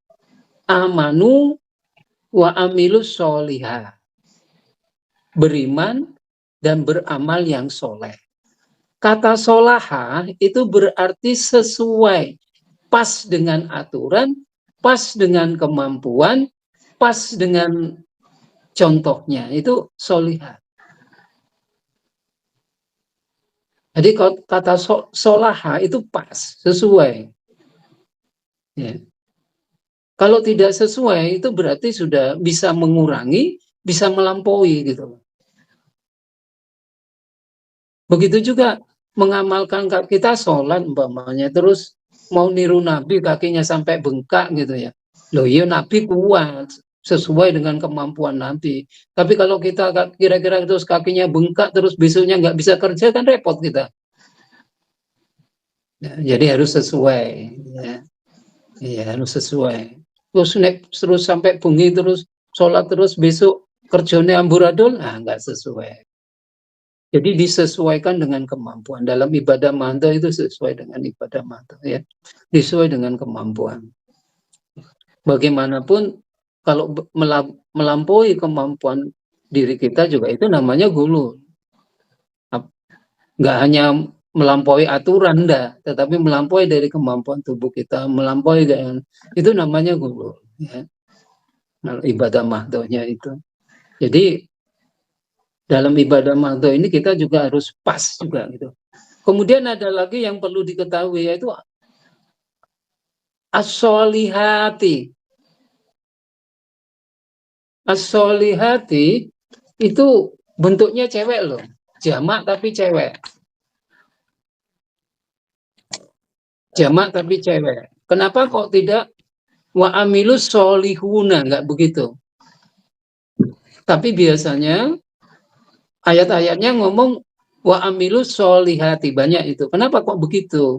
amanu wa amilus sholihah, beriman dan beramal yang soleh. Kata solaha itu berarti sesuai, pas dengan aturan, pas dengan kemampuan, pas dengan contohnya, itu solihah. Jadi kata solaha itu pas, sesuai. Ya. Kalau tidak sesuai itu berarti sudah bisa mengurangi, bisa melampaui gitu. Begitu juga mengamalkan kita sholat umpamanya, terus mau niru Nabi kakinya sampai bengkak gitu ya. Loh iya Nabi kuat, sesuai dengan kemampuan Nabi. Tapi kalau kita kira-kira terus kakinya bengkak, terus besoknya nggak bisa kerja, kan repot kita. Ya, jadi harus sesuai. Ya, harus sesuai. Terus sampai bengi terus sholat terus besok kerjanya amburadul, nggak sesuai. Jadi disesuaikan dengan kemampuan. Dalam ibadah manto itu sesuai dengan ibadah manto, ya. Sesuai dengan kemampuan. Bagaimanapun kalau melampaui kemampuan diri kita juga itu namanya gulu. Nggak hanya melampaui aturan, tetapi melampaui dari kemampuan tubuh kita, melampaui dengan itu namanya gulu. Ya. Ibadah mahdohnya itu. Jadi dalam ibadah mahdoh ini kita juga harus pas juga gitu. Kemudian ada lagi yang perlu diketahui yaitu as-solihati. As-solihati itu bentuknya cewek loh, jamak tapi cewek. Jamak tapi cewek. Kenapa kok tidak wa amilus solihuna, nggak begitu? Tapi biasanya ayat-ayatnya ngomong wa amilus solihati, banyak itu. Kenapa kok begitu?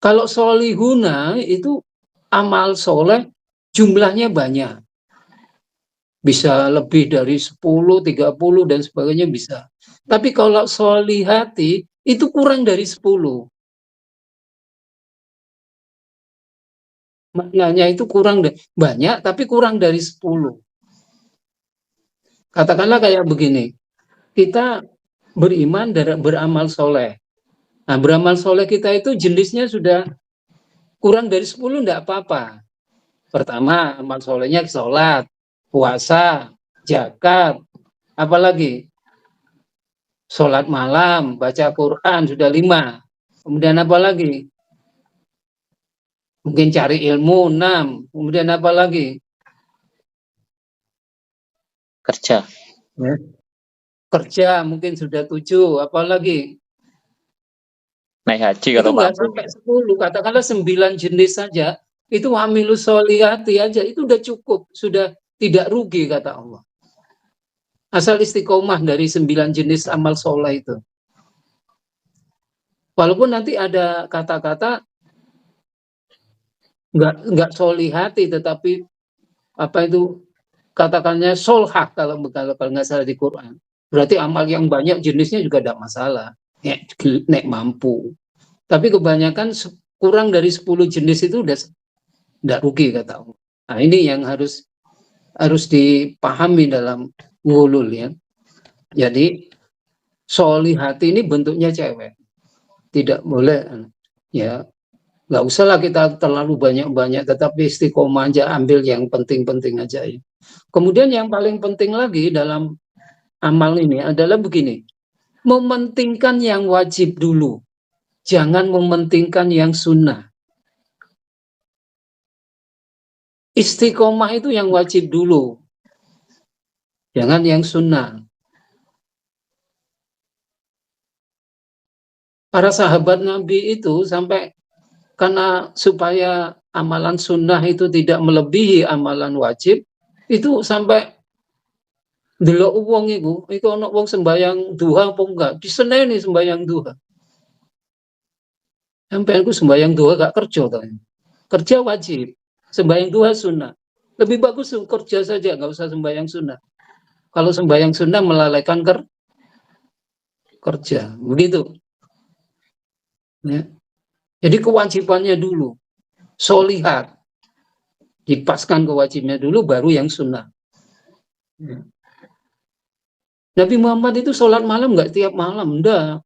Kalau solihuna itu amal soleh jumlahnya banyak. Bisa lebih dari 10, 30 dan sebagainya bisa. Tapi kalau solihati itu kurang dari 10. Maknanya itu kurang banyak tapi kurang dari 10. Katakanlah kayak begini, kita beriman dan beramal soleh. Nah, beramal soleh kita itu jenisnya sudah kurang dari 10 enggak apa-apa. Pertama, amal solehnya sholat, puasa, zakat, apalagi sholat malam, baca Quran sudah 5. Kemudian apa lagi? Mungkin cari ilmu 6. Kemudian apa lagi? Kerja. Ya. Kerja mungkin sudah 7. Apa lagi? Naik haji Itu kalau nggak mampu. sampai 10. Katakanlah 9 jenis saja. Itu hamilus solihati aja. Itu udah cukup. Sudah tidak rugi kata Allah. Asal istiqomah dari 9 jenis amal soleh itu. Walaupun nanti ada kata-kata nggak solihati, tetapi apa itu katakannya solhah kalau nggak salah di Quran. Berarti amal yang banyak jenisnya juga tidak masalah. Nek mampu. Tapi kebanyakan kurang dari 10 jenis itu udah tidak rugi kata Allah. Nah, ini yang harus dipahami dalam ngulul, ya. Jadi solihati ini bentuknya cewek. Tidak boleh, ya. Nggak usahlah kita terlalu banyak-banyak, tetapi istiqomah aja, ambil yang penting-penting aja, ya. Kemudian yang paling penting lagi dalam amal ini adalah begini, mementingkan yang wajib dulu, jangan mementingkan yang sunnah. Istiqomah itu yang wajib dulu, jangan yang sunnah. Para sahabat Nabi itu sampai karena supaya amalan sunnah itu tidak melebihi amalan wajib, itu sampai delok wong itu ana wong sembayang duha apa enggak, diseneni sembayang duha. Sampai aku sembayang duha gak kerja toh. Kerja wajib, sembayang duha sunnah. Lebih bagus kerja saja, nggak usah sembayang sunnah. Kalau sembayang sunnah melalaikan kerja, begitu. Ya. Jadi kewajibannya dulu, solihat, dipaskan kewajibannya dulu, baru yang sunnah. Ya. Nabi Muhammad itu sholat malam nggak tiap malam, enggak.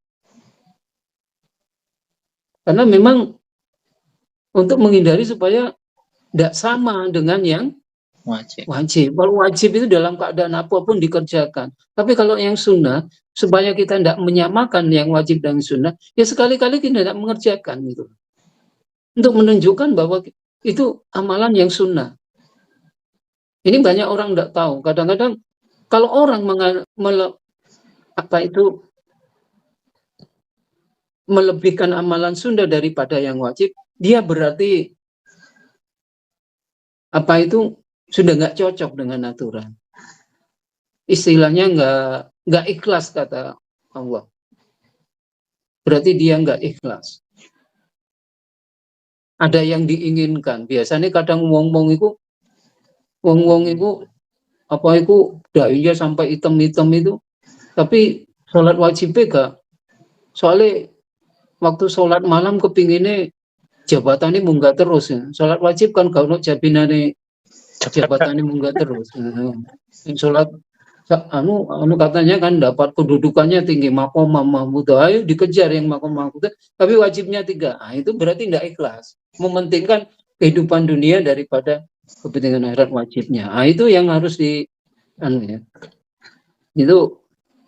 Karena memang untuk menghindari supaya tidak sama dengan yang wajib. Kalau wajib itu dalam keadaan apapun dikerjakan. Tapi kalau yang sunnah, supaya kita tidak menyamakan yang wajib dan sunnah, ya sekali-kali kita tidak mengerjakan gitu. Untuk menunjukkan bahwa itu amalan yang sunnah. Ini banyak orang tidak tahu. Kadang-kadang kalau orang melebihkan amalan sunnah daripada yang wajib, dia berarti sudah nggak cocok dengan aturan. Istilahnya nggak ikhlas kata Allah. Berarti dia nggak ikhlas. Ada yang diinginkan. Biasanya kadang wong-wong itu apa itu dainya sampai hitam-hitam itu, tapi sholat wajibnya gak. Soalnya waktu sholat malam kepinginnya jabatannya munggah terus ya. Sholat wajib kan gak ono jabinane jabatannya munggah terus. Sholat katanya kan dapat kedudukannya tinggi, makom mahmud, ayo dikejar yang makom mahmud, tapi wajibnya 3. Nah, itu berarti tidak ikhlas, mementingkan kehidupan dunia daripada kepentingan akhirat wajibnya. Nah, itu yang harus ya.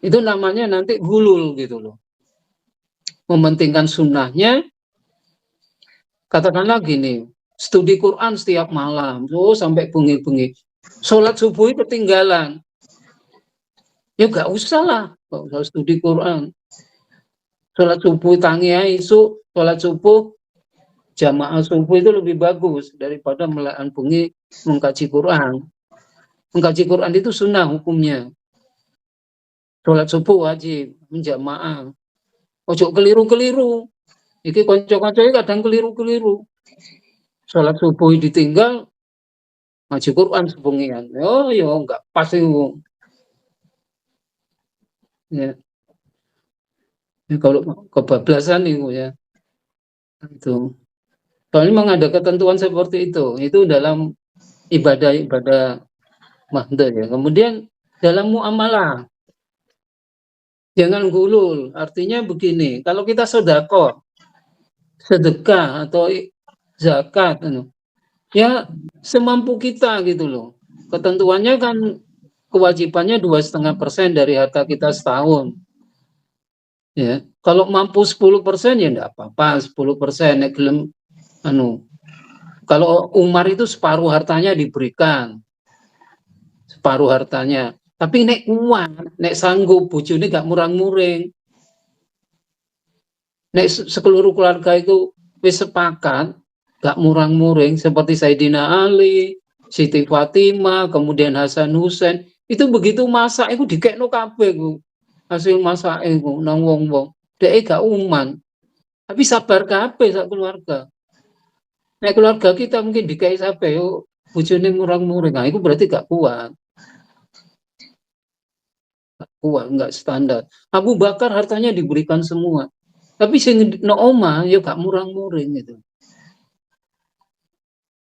Itu namanya nanti gulul gitu loh, mementingkan sunnahnya. Katakanlah gini, studi Quran setiap malam, sampai bengi-bengi, sholat subuh ketinggalan. Ya gak usah lah, gak usah studi Quran. Sholat subuh tangi isu, sholat subuh jamaah subuh itu lebih bagus daripada melayan bengi mengkaji Quran. Mengkaji Quran itu sunnah hukumnya. Sholat subuh wajib menjamaah. Ojo keliru-keliru. Iki konco-konconya kadang keliru-keliru. Sholat subuh ditinggal, ngaji Quran sebengian. Oh ya enggak pas itu. Ya. Kalau kebablasan itu ya. Itu. Soalnya memang ada ketentuan seperti itu dalam ibadah mahdoh ya. Kemudian dalam muamalah jangan gulul. Artinya begini, kalau kita sedekah atau zakat, ya semampu kita gitu loh. Ketentuannya kan kewajibannya 2,5% dari harta kita setahun. Ya, kalau mampu 10% ya enggak apa-apa, 10%. Kalau Umar itu separuh hartanya diberikan. Separuh hartanya. Tapi nek kuat, nek sanggup, bojone gak murang-muring. Nek seluruh keluarga itu wis sepakat, gak murang-muring seperti Sayyidina Ali, Siti Fatimah, kemudian Hasan Husain, itu begitu masak itu dikekno kabeh ku. Hasil masak itu nang wong-wong. Dek gak uman. Tapi sabar kabeh sak keluarga. Nek keluarga kita mungkin dikai sampai bojone murang-muring. Nah, itu berarti gak kuat. Gak kuat, enggak standar. Abu Bakar hartanya diberikan semua. Tapi sing no oma ya gak murang-muring gitu.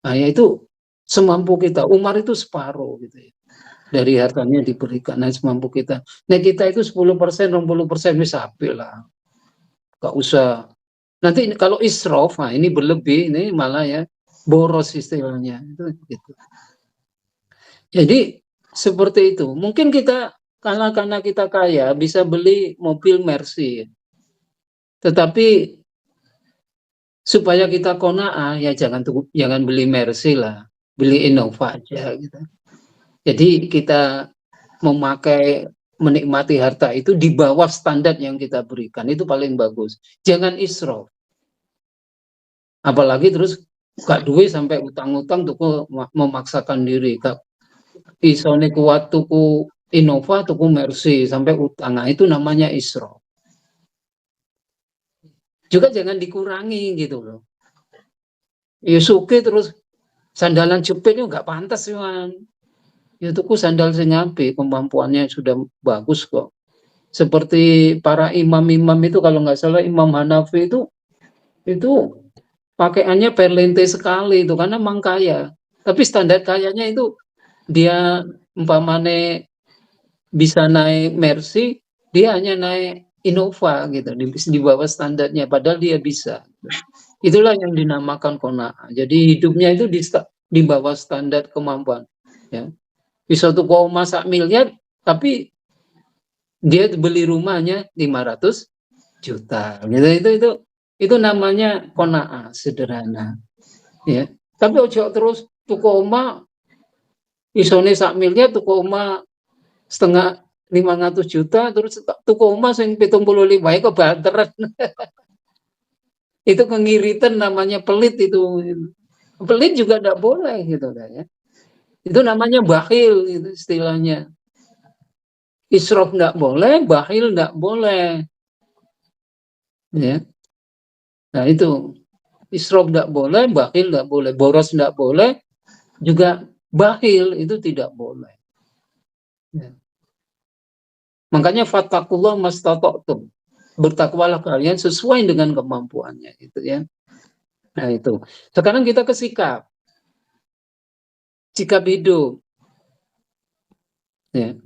Nah, ya itu semampu kita. Umar itu separuh gitu ya. Dari hartanya diberikan, nah semampu kita. Nah kita itu 10%, 20% wis apik lah. Gak usah. Nanti kalau israf, nah ini berlebih, ini malah ya boros istilahnya. Gitu. Jadi seperti itu. Mungkin kita karena kita kaya bisa beli mobil Mercy. Tetapi supaya kita qanaah ya jangan beli Mercy lah, beli Innova aja gitu. Jadi kita menikmati harta itu di bawah standar yang kita berikan, itu paling bagus. Jangan israf. Apalagi terus gak duit sampai utang-utang tuku memaksakan diri. Isone kuat tuku Innova, tuku Mercy sampai utang. Nah, itu namanya israf. Juga jangan dikurangi gitu loh. Yusuke terus sandalan jepit itu gak pantas man. Ya tuku sandal sing apik, kemampuannya sudah bagus kok. Seperti para imam-imam itu, kalau nggak salah Imam Hanafi itu pakaiannya perlente sekali itu karena memang kaya. Tapi standar kayanya itu dia umpamane bisa naik Mercy, dia hanya naik Innova gitu, di bawah standarnya padahal dia bisa. Itulah yang dinamakan qanaah. Jadi hidupnya itu di bawah standar kemampuan, ya. Bisa tuh kau masak miliar, tapi dia beli rumahnya 500 juta. Gitu. Itu namanya qanaah, sederhana. Ya. Tapi ojo terus tuku omah isone sak miliar, tuku omah setengah 500 juta, terus tuku omah sing 75 kok banteran. Itu kengiritan, namanya pelit itu. Pelit juga tidak boleh gitu ya. Itu namanya bakhil, itu istilahnya. Israf enggak boleh, bakhil enggak boleh. Ya. Nah itu, israf enggak boleh, bakhil enggak boleh, boros enggak boleh, juga bakhil itu tidak boleh. Ya. Makanya fattakullah mastata'tum. Bertakwalah kalian sesuai dengan kemampuannya, gitu ya. Nah itu. Sekarang kita ke sikap hidup. Ya.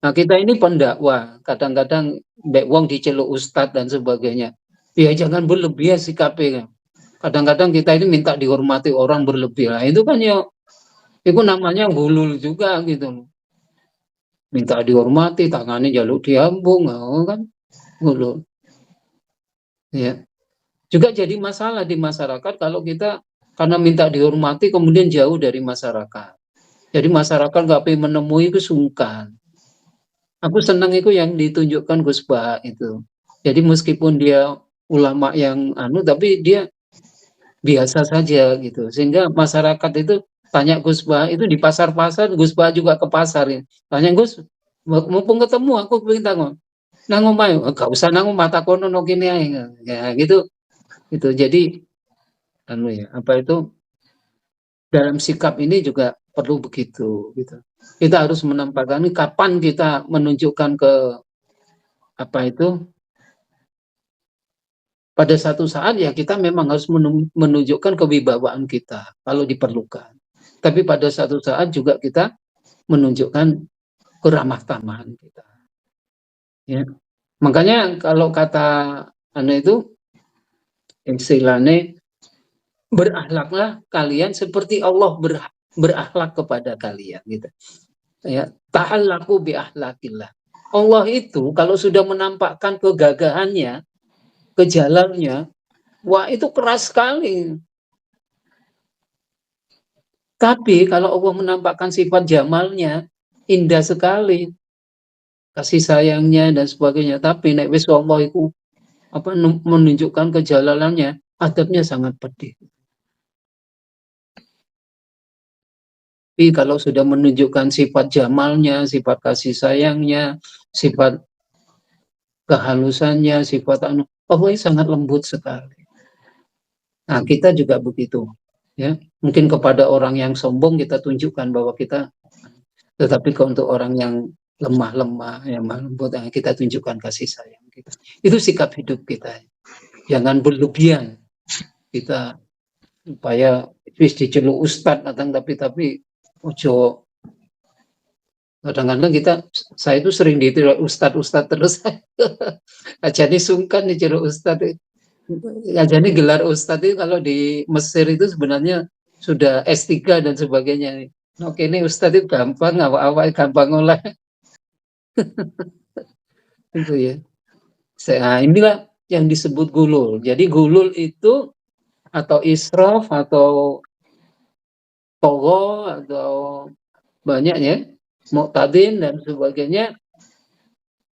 Nah kita ini pendakwah, kadang-kadang mbek wong diceluk ustadz dan sebagainya. Ya jangan berlebihan sikapnya. Kadang-kadang kita ini minta dihormati orang berlebihan. Itu kan ya, itu namanya gulul juga gitu. Minta dihormati, tangannya jaluk diambung, kan gulul. Ya. Juga jadi masalah di masyarakat kalau kita karena minta dihormati kemudian jauh dari masyarakat. Jadi masyarakat nggak pengen menemui itu sungkan. Aku senang itu yang ditunjukkan Gus Bah itu. Jadi meskipun dia ulama yang tapi dia biasa saja gitu. Sehingga masyarakat itu tanya Gus Bah itu di pasar-pasar, Gus Bah juga ke pasar ya. Tanya Gus, mumpung ketemu aku minta nang omae, gak usah nang mata kono no kene ae. Ya gitu. Gitu. Jadi ya, apa itu dalam sikap ini juga perlu begitu gitu. Kita harus menampakkan ini kapan kita menunjukkan ke apa itu pada satu saat ya kita memang harus menunjukkan kewibawaan kita kalau diperlukan. Tapi pada satu saat juga kita menunjukkan keramah tamahan kita. Ya. Makanya kalau kata itu istilahnya berakhlaklah kalian seperti Allah berakhlak kepada kalian gitu. Ya, ta'allaku bi akhlakillah. Allah itu kalau sudah menampakkan kegagahannya, kejalannya, wah itu keras sekali. Tapi kalau Allah menampakkan sifat jamalnya, indah sekali. Kasih sayangnya dan sebagainya. Tapi nek wis Allah itu menunjukkan kejalalannya, adabnya sangat pedih. Tapi kalau sudah menunjukkan sifat jamalnya, sifat kasih sayangnya, sifat kehalusannya, sifat Allah sangat lembut sekali. Nah, kita juga begitu. Ya, mungkin kepada orang yang sombong kita tunjukkan bahwa kita, tetapi untuk orang yang lemah-lemah, yang lembut, kita tunjukkan kasih sayang kita. Itu sikap hidup kita. Jangan berlebihan. Kita supaya wis diceluk ustadz tapi ojo. Kadang-kadang saya itu sering ditiru ustadz terus. Jadi sungkan diceluk ustadz. Jadi gelar ustadz itu kalau di Mesir itu sebenarnya sudah S3 dan sebagainya. Oke, ini ustadz itu gampang, awal-awal gampang olah. Itu ya. Inilah yang disebut gulul. Jadi gulul itu atau israf atau togo atau banyak ya, muqtadin dan sebagainya,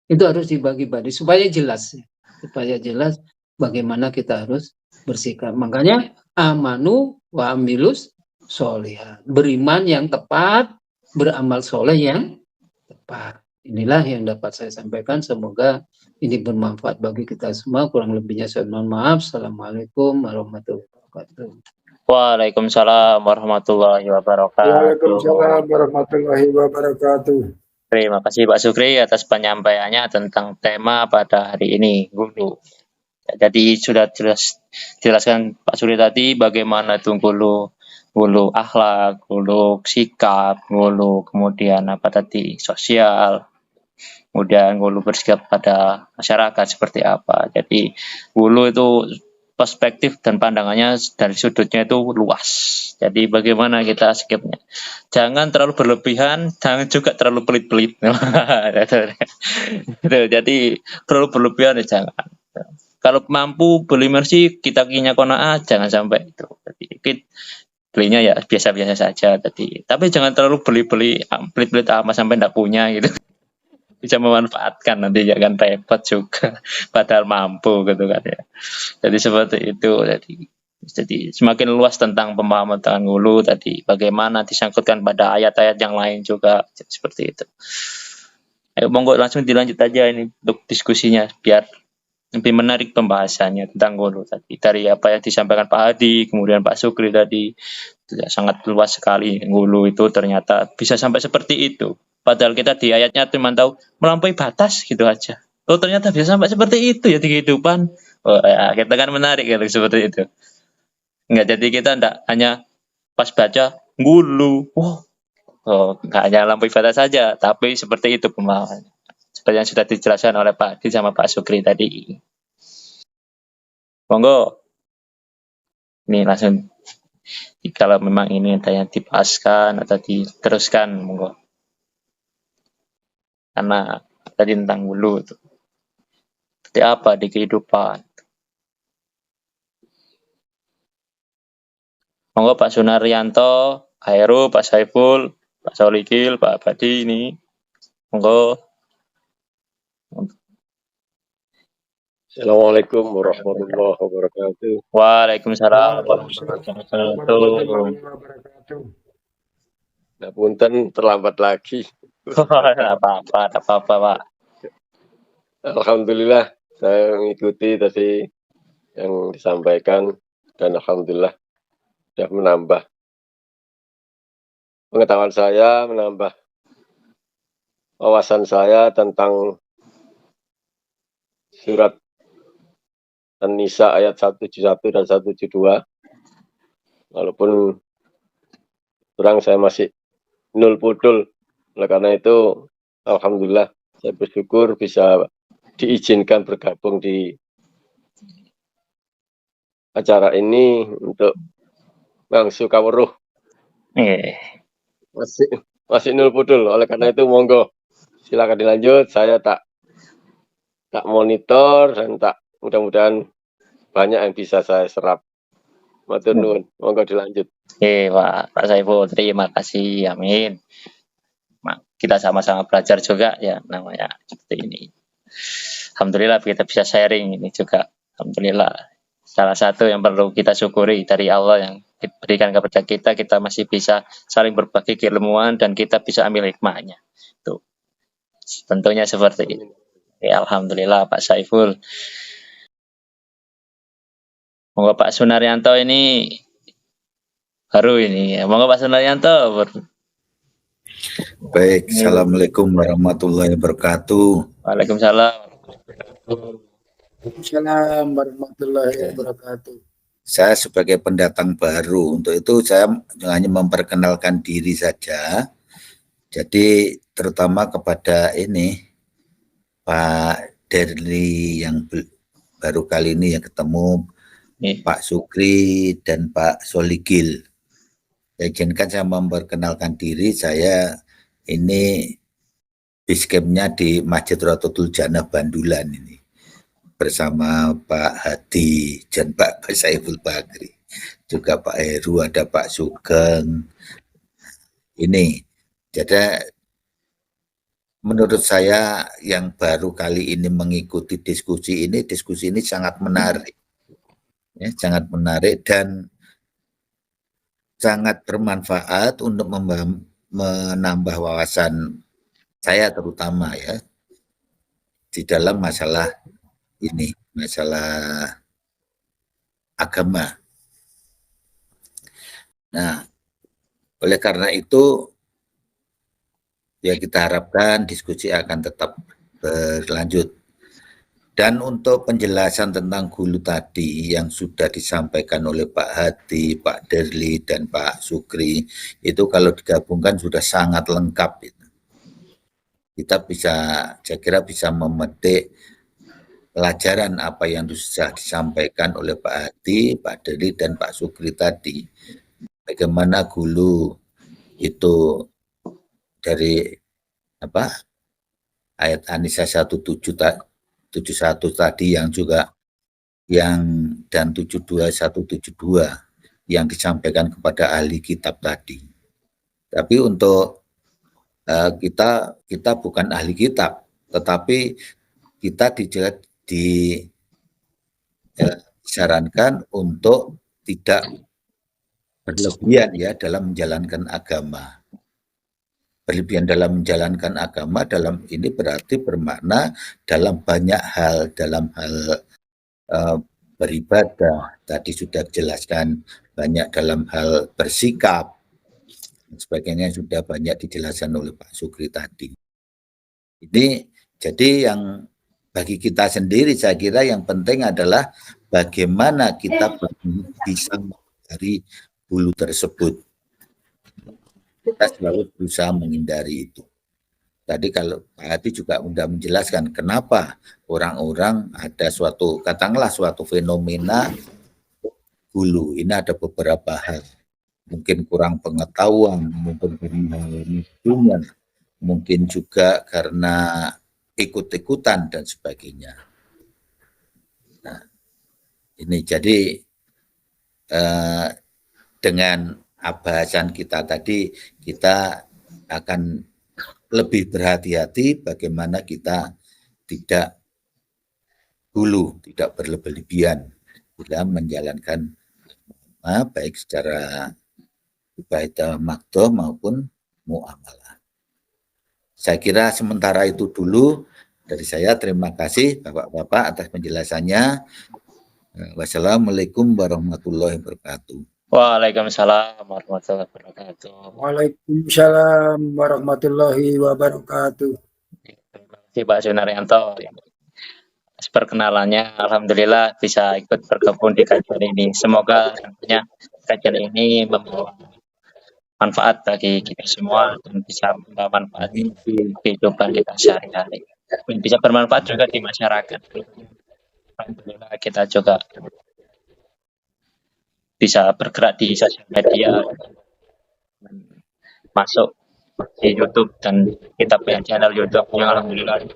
itu harus dibagi-bagi supaya jelas bagaimana kita harus bersikap. Makanya amanu wa amilus sholihat, beriman yang tepat, beramal soleh yang tepat. Inilah yang dapat saya sampaikan, semoga ini bermanfaat bagi kita semua. Kurang lebihnya saya mohon maaf. Assalamualaikum warahmatullahi wabarakatuh. Waalaikumsalam warahmatullahi wabarakatuh. Waalaikumsalam warahmatullahi wabarakatuh. Terima kasih Pak Sukri atas penyampaiannya tentang tema pada hari ini, gulu. Jadi sudah jelaskan Pak Sukri tadi bagaimana itu gulu akhlak, gulu sikap, gulu kemudian apa tadi sosial, kemudian gulu bersikap pada masyarakat seperti apa. Jadi gulu itu perspektif dan pandangannya dari sudutnya itu luas. Jadi bagaimana kita sikapnya. Jangan terlalu berlebihan, jangan juga terlalu pelit-pelit. Jadi terlalu berlebihan ya jangan. Kalau mampu beli mercy, kita kinya kona'ah, jangan sampai itu. Jadi belinya ya biasa-biasa saja. Tapi jangan terlalu beli-beli pelit-pelit amat sampai tidak punya gitu. Bisa memanfaatkan nanti ya kan repot juga padahal mampu gitu kan ya. Jadi seperti itu. Jadi Jadi semakin luas tentang pemahaman tentang hulu tadi, bagaimana disangkutkan pada ayat-ayat yang lain juga seperti itu. Ayo monggo langsung dilanjut aja ini untuk diskusinya biar lebih menarik pembahasannya tentang hulu tadi. Dari apa yang disampaikan Pak Hadi, kemudian Pak Sukri tadi, sangat luas sekali hulu itu ternyata bisa sampai seperti itu. Padahal kita di ayatnya cuma tahu melampaui batas gitu aja. Oh ternyata bisa sampai seperti itu ya di kehidupan. Oh ya, kita kan menarik gitu seperti itu. Enggak, jadi kita enggak hanya pas baca ngulu, enggak hanya lampu ibadah saja, tapi seperti itu pemahamannya. Seperti yang sudah dijelaskan oleh Pak Di sama Pak Sukri tadi. Monggo, ini langsung kalau memang ini ada yang dibahaskan atau diteruskan, monggo. Karena tadi tentang hulu itu. Seperti apa di kehidupan. Monggo Pak Sunaryanto, Pak Heru, Pak Saiful, Pak Solikil, Pak Badi ini. Monggo. Assalamualaikum warahmatullahi wabarakatuh. Waalaikumsalam warahmatullahi wabarakatuh. Nah, punten terlambat lagi. Tidak apa-apa Pak. Alhamdulillah saya mengikuti tadi yang disampaikan dan alhamdulillah sudah menambah pengetahuan saya, menambah wawasan saya tentang surat An-Nisa ayat 171 dan 172. Walaupun terang saya masih nul pudul. Oleh karena itu, alhamdulillah saya bersyukur bisa diizinkan bergabung di acara ini untuk Bangsu Kawruh. Masih nul pudul. Oleh karena itu monggo silakan dilanjut. Saya tak monitor dan tak mudah-mudahan banyak yang bisa saya serap. Matur nuwun, monggo dilanjut. Pak Saiful, terima kasih, amin. Kita sama-sama belajar juga ya namanya seperti ini. Alhamdulillah kita bisa sharing ini juga. Alhamdulillah. Salah satu yang perlu kita syukuri dari Allah yang diberikan kepada kita masih bisa saling berbagi keilmuan dan kita bisa ambil hikmahnya. Tuh. Tentunya seperti itu. Ya, alhamdulillah Pak Saiful. Monggo Pak Sunaryanto ini baru ini. Monggo Pak Sunaryanto. Baik, Assalamualaikum warahmatullahi wabarakatuh. Waalaikumsalam. Waalaikumsalam warahmatullahi wabarakatuh. Saya sebagai pendatang baru, untuk itu saya hanya memperkenalkan diri saja. Jadi terutama kepada ini Pak Derli yang baru kali ini yang ketemu, Pak Sukri dan Pak Soligil. Saya izinkan saya memperkenalkan diri, saya ini biskemnya di Masjid Rototul Jannah Bandulan ini. Bersama Pak Hadi dan Pak Saiful Bakri, juga Pak Heru, ada Pak Sugeng. Ini, jadi menurut saya yang baru kali ini mengikuti diskusi ini sangat menarik, ya, sangat menarik dan sangat bermanfaat untuk menambah wawasan saya terutama ya di dalam masalah ini, masalah agama. Nah, oleh karena itu ya kita harapkan diskusi akan tetap berlanjut. Dan untuk penjelasan tentang hulu tadi yang sudah disampaikan oleh Pak Hadi, Pak Derli, dan Pak Sukri, itu kalau digabungkan sudah sangat lengkap. Kita bisa, saya kira bisa memetik pelajaran apa yang sudah disampaikan oleh Pak Hadi, Pak Derli, dan Pak Sukri tadi. Bagaimana hulu itu dari ayat An-Nisa 171 tadi yang juga dan 172 yang disampaikan kepada ahli kitab tadi. Tapi untuk kita bukan ahli kitab, tetapi kita disarankan untuk tidak berlebihan ya dalam menjalankan agama. Berlebihan dalam menjalankan agama dalam ini berarti bermakna dalam banyak hal, dalam hal beribadah, tadi sudah dijelaskan, banyak dalam hal bersikap, dan sebagainya sudah banyak dijelaskan oleh Pak Sukri tadi. Ini jadi yang bagi kita sendiri saya kira yang penting adalah bagaimana kita bisa menghindari hulu tersebut. Kita selalu berusaha menghindari itu. Tadi kalau Pak Hadi juga sudah menjelaskan kenapa orang-orang ada suatu, katakanlah suatu fenomena hulu. Ini ada beberapa hal. Mungkin kurang pengetahuan, mungkin karena mungkin juga karena ikut-ikutan dan sebagainya. Nah, ini jadi dengan bahasan kita tadi, kita akan lebih berhati-hati bagaimana kita tidak hulu, tidak berlebihan dalam menjalankan baik secara ibadah makdo maupun muamalah. Saya kira sementara itu dulu dari saya. Terima kasih Bapak-Bapak atas penjelasannya. Wassalamualaikum warahmatullahi wabarakatuh. Waalaikumsalam warahmatullahi wabarakatuh. Waalaikumsalam warahmatullahi wabarakatuh. Terima kasih Pak Sunaryanto. Perkenalannya, alhamdulillah bisa ikut bergabung di kajian ini. Semoga tentunya kajian ini membawa manfaat bagi kita semua dan bisa membawa manfaat di kehidupan kita sehari-hari. Bisa bermanfaat juga di masyarakat. Alhamdulillah kita juga bisa bergerak di sosial media, masuk di YouTube, dan kita punya channel YouTube yang alhamdulillah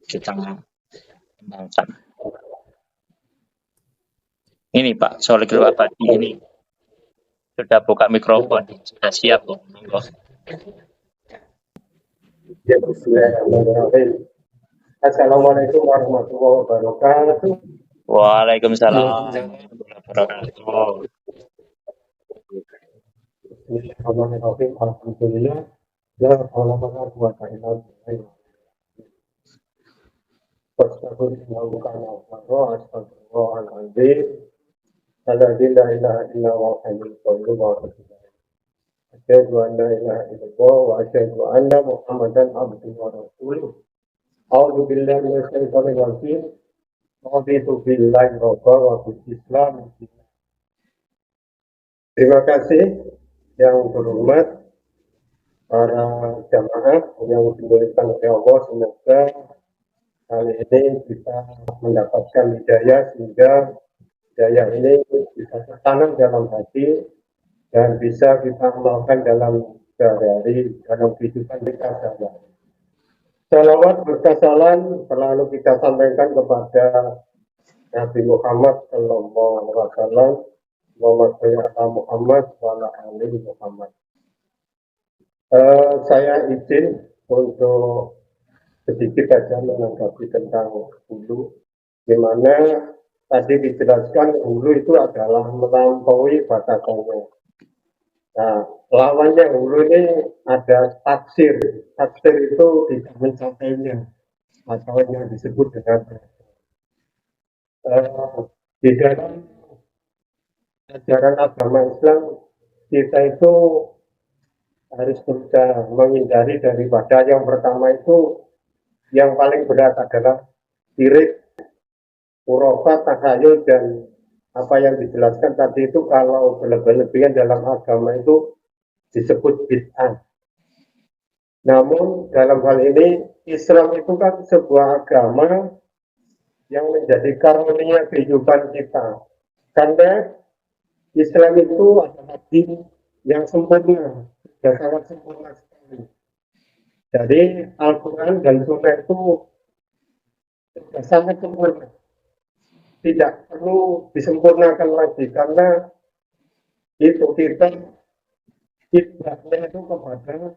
kita kembangkan. Ini Pak Solikul Abadi ini sudah buka mikrofon, sudah siap kok. Assalamualaikum warahmatullahi wabarakatuh. Waalaikumsalam warahmatullahi wabarakatuh. Bismillahirrahmanirrahim. Alhamdulillah. La haula wala quwwata illa billah. Astagfirullahaladzim. Alladzi la ilaha illa huwa al-hayyul qayyum wa asyhadu an la ilaha illallah wa asyhadu anna Muhammadan abduhu wa rasuluh. A'udzu billahi minasy syaithanir rajim. Raditu billahi rabban wa bil Islam. Terima kasih yang berhormat para jamaah yang dimuliakan oleh Allah. Semoga kali ini kita mendapatkan hidayah sehingga hidayah ini bisa tertanam dalam hati dan bisa kita amalkan dalam sehari-hari dalam kehidupan kita sehari-hari. Salawat berkasalan selalu kita sampaikan kepada Nabi Muhammad Sallallahu Alaihi Wasallam, Muhammad wa ali Muhammad. Saya izin untuk sedikit saja menanggapi tentang hulu, di mana tadi dijelaskan hulu itu adalah melampaui batasannya. Nah, lawannya hulu ini ada taksir. Taksir itu tidak mencapainya, atau yang disebut dengan di dalam ajaran agama Islam kita itu harus berusaha menghindari daripada yang pertama itu, yang paling berat adalah syirik, khurafat, takhayul, dan apa yang dijelaskan tadi itu kalau berlebihan dalam agama itu disebut bid'ah. Namun dalam hal ini Islam itu kan sebuah agama yang menjadi karunia kehidupan kita. Karena Islam itu adalah din yang sempurna, dan sangat sempurna sekali. Jadi Al-Quran dan Sunnah itu sudah sangat sempurna. Tidak perlu disempurnakan lagi, karena itu kita kitabnya itu kepada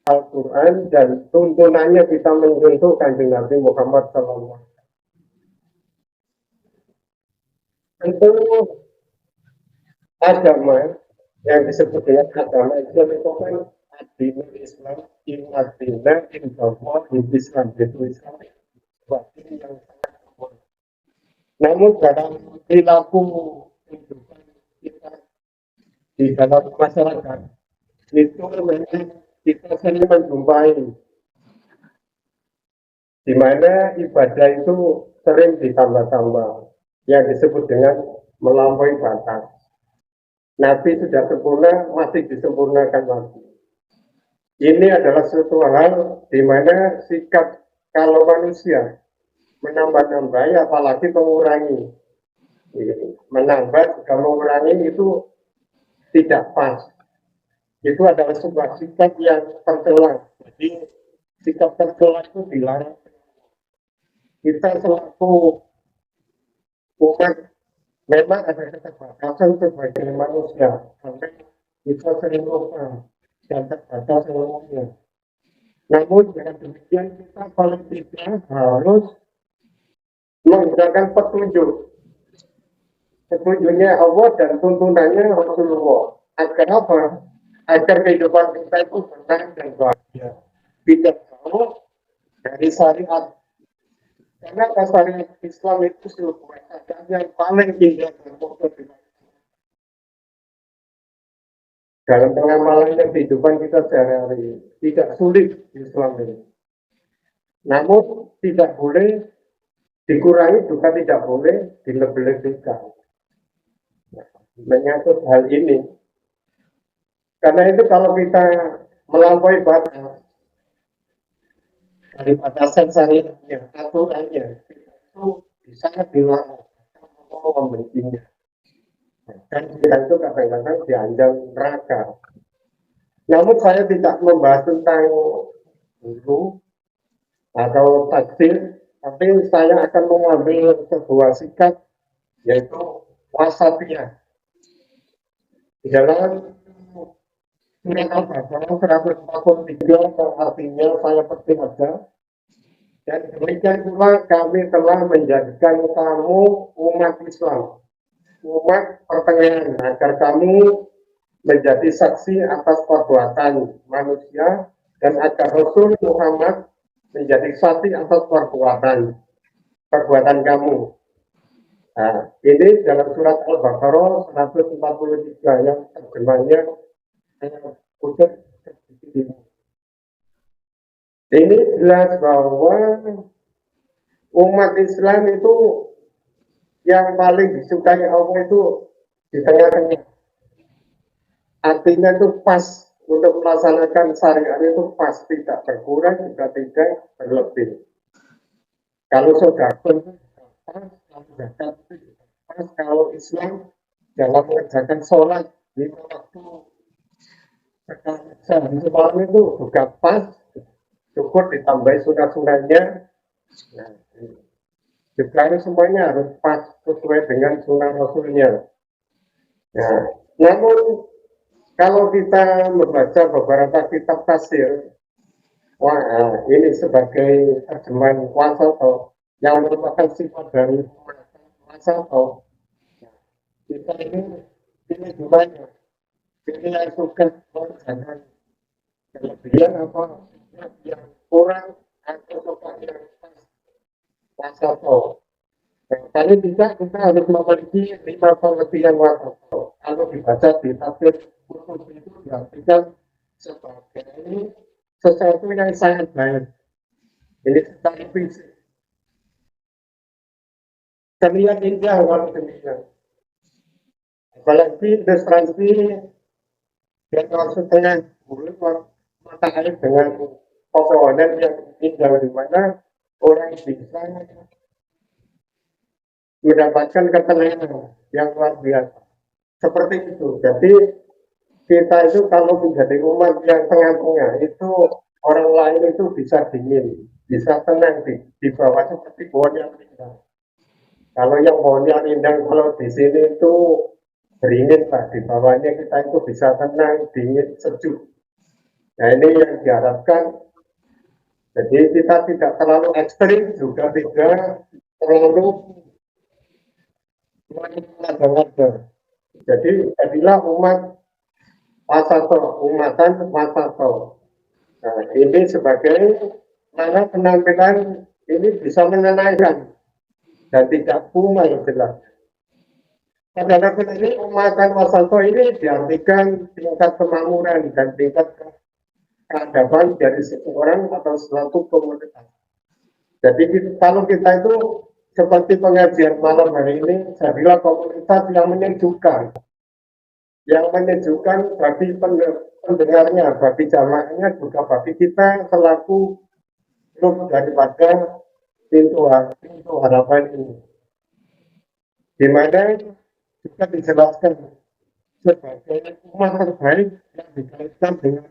Al-Quran dan tuntunannya kita menyentuh Kanjeng Nabi Muhammad SAW. tentu agama yang disebut dengan agama Islam itu kan adinul Islam, inadina, indallah, Islam, itu Islam, berarti yang sangat sempurna. Namun dalam perilaku kehidupan kita di dalam masyarakat itu memang kita sering menjumpai di mana ibadah itu sering ditambah-tambah yang disebut dengan melampaui batas. Nabi sudah sempurna, masih disempurnakan lagi. Ini adalah suatu hal di mana sikap kalau manusia menambah-nambah, apalagi mengurangi. Menambah juga mengurangi itu tidak pas. Itu adalah sebuah sikap yang tercela. Jadi sikap tercela itu dilarang. Kita selaku umat memang ada keterbatasan sebagai manusia, sampai kita sering lupa dan terbatas semuanya. Namun dengan demikian kita paling tidak harus menggunakan petunjuknya Allah dan tuntunannya Rasulullah. Agar apa? Agar kehidupan kita itu benar dan bahagia. Tidak jauh dari syariat. Karena syariat Islam itu sebuah keadaan yang paling indah dan pokok dalam pengamalan kehidupan kita sehari-hari. Tidak sulit Islam ini. Namun tidak boleh dikurangi, juga tidak boleh dilebih-lebihkan. Menyangkut hal ini, karena itu kalau kita melampaui batas dari batasan syariatnya, aturannya, itu bisa dilarang, membencinya. Dan kita itu kadang-kadang diancam neraka. Namun saya tidak membahas tentang guru atau takdir, tapi saya akan mengambil sebuah sikap, yaitu wasatiyah. Di dalam surat Al-Baqarah 143 artinya saya petik aja. Dan demikian pula kami telah menjadikan kamu umat Islam, umat pertengahan, agar kamu menjadi saksi atas perbuatan manusia dan agar Rasul Muhammad menjadi saksi atas perbuatan kamu. Nah, ini dalam surat Al-Baqarah 143 yang terjemahnya khusus ini jelas bahwa umat Islam itu yang paling disukai Allah itu di tengah-tengah. Artinya itu pas untuk melaksanakan syariat itu pas, tidak berkurang juga tidak berlebih. Kalau saudara kalau Islam dalam mengerjakan sholat lima waktu sehari semalam itu juga pas, cukup ditambah sunah-sunahnya. Nah, juga semuanya harus pas sesuai dengan sunnah Rasulnya. Nah, namun kalau kita membaca beberapa kitab tafsir, wah, ini sebagai terjemahan wasato yang merupakan sifat dari wasato. Kita ini gimana? Ini yang suka jangan kelebihan apa yang kurang atau suka yang wasato. Kali tidak kita harus memiliki 5 kelebihan wasato. Kalau dibaca di tafsir itu diartikan sebagai sesuatu yang sangat baik. Ini secara fisik. Terlihat indah walau demikian. Apalagi ilustrasi yang maksudnya bulan matahari dengan pepohonan yang indah, di mana orang bisa mendapatkan ketenangan yang luar biasa. Seperti itu. Jadi kita itu kalau menjadi umat yang tengah-tengah itu orang lain itu bisa dingin, bisa tenang di bawah seperti pohon yang rindang. Kalau yang pohon yang rindang kalau di sini itu beringin lah, di bawahnya kita itu bisa tenang, dingin, sejuk. Nah ini yang diharapkan. Jadi kita tidak terlalu ekstrim juga tidak terlalu ngada-ngada. Jadi jadilah umat wasato, umatan wasato. Nah, ini sebagai mana penampilan ini bisa menenangkan dan tidak pumai jelas. Kadang-kadang ini umatan wasato ini diartikan tingkat kemakmuran dan tingkat keadaban dari seseorang atau suatu komunitas. Jadi kalau kita itu seperti pengajian malam hari ini, jadilah komunitas yang menyejukkan bagi pendengarnya, bagi jamaahnya, juga bagi kita selaku grup daripada pintu harapan ini. Di mana juga dijelaskan sebagai umat terbaik yang dikaitkan dengan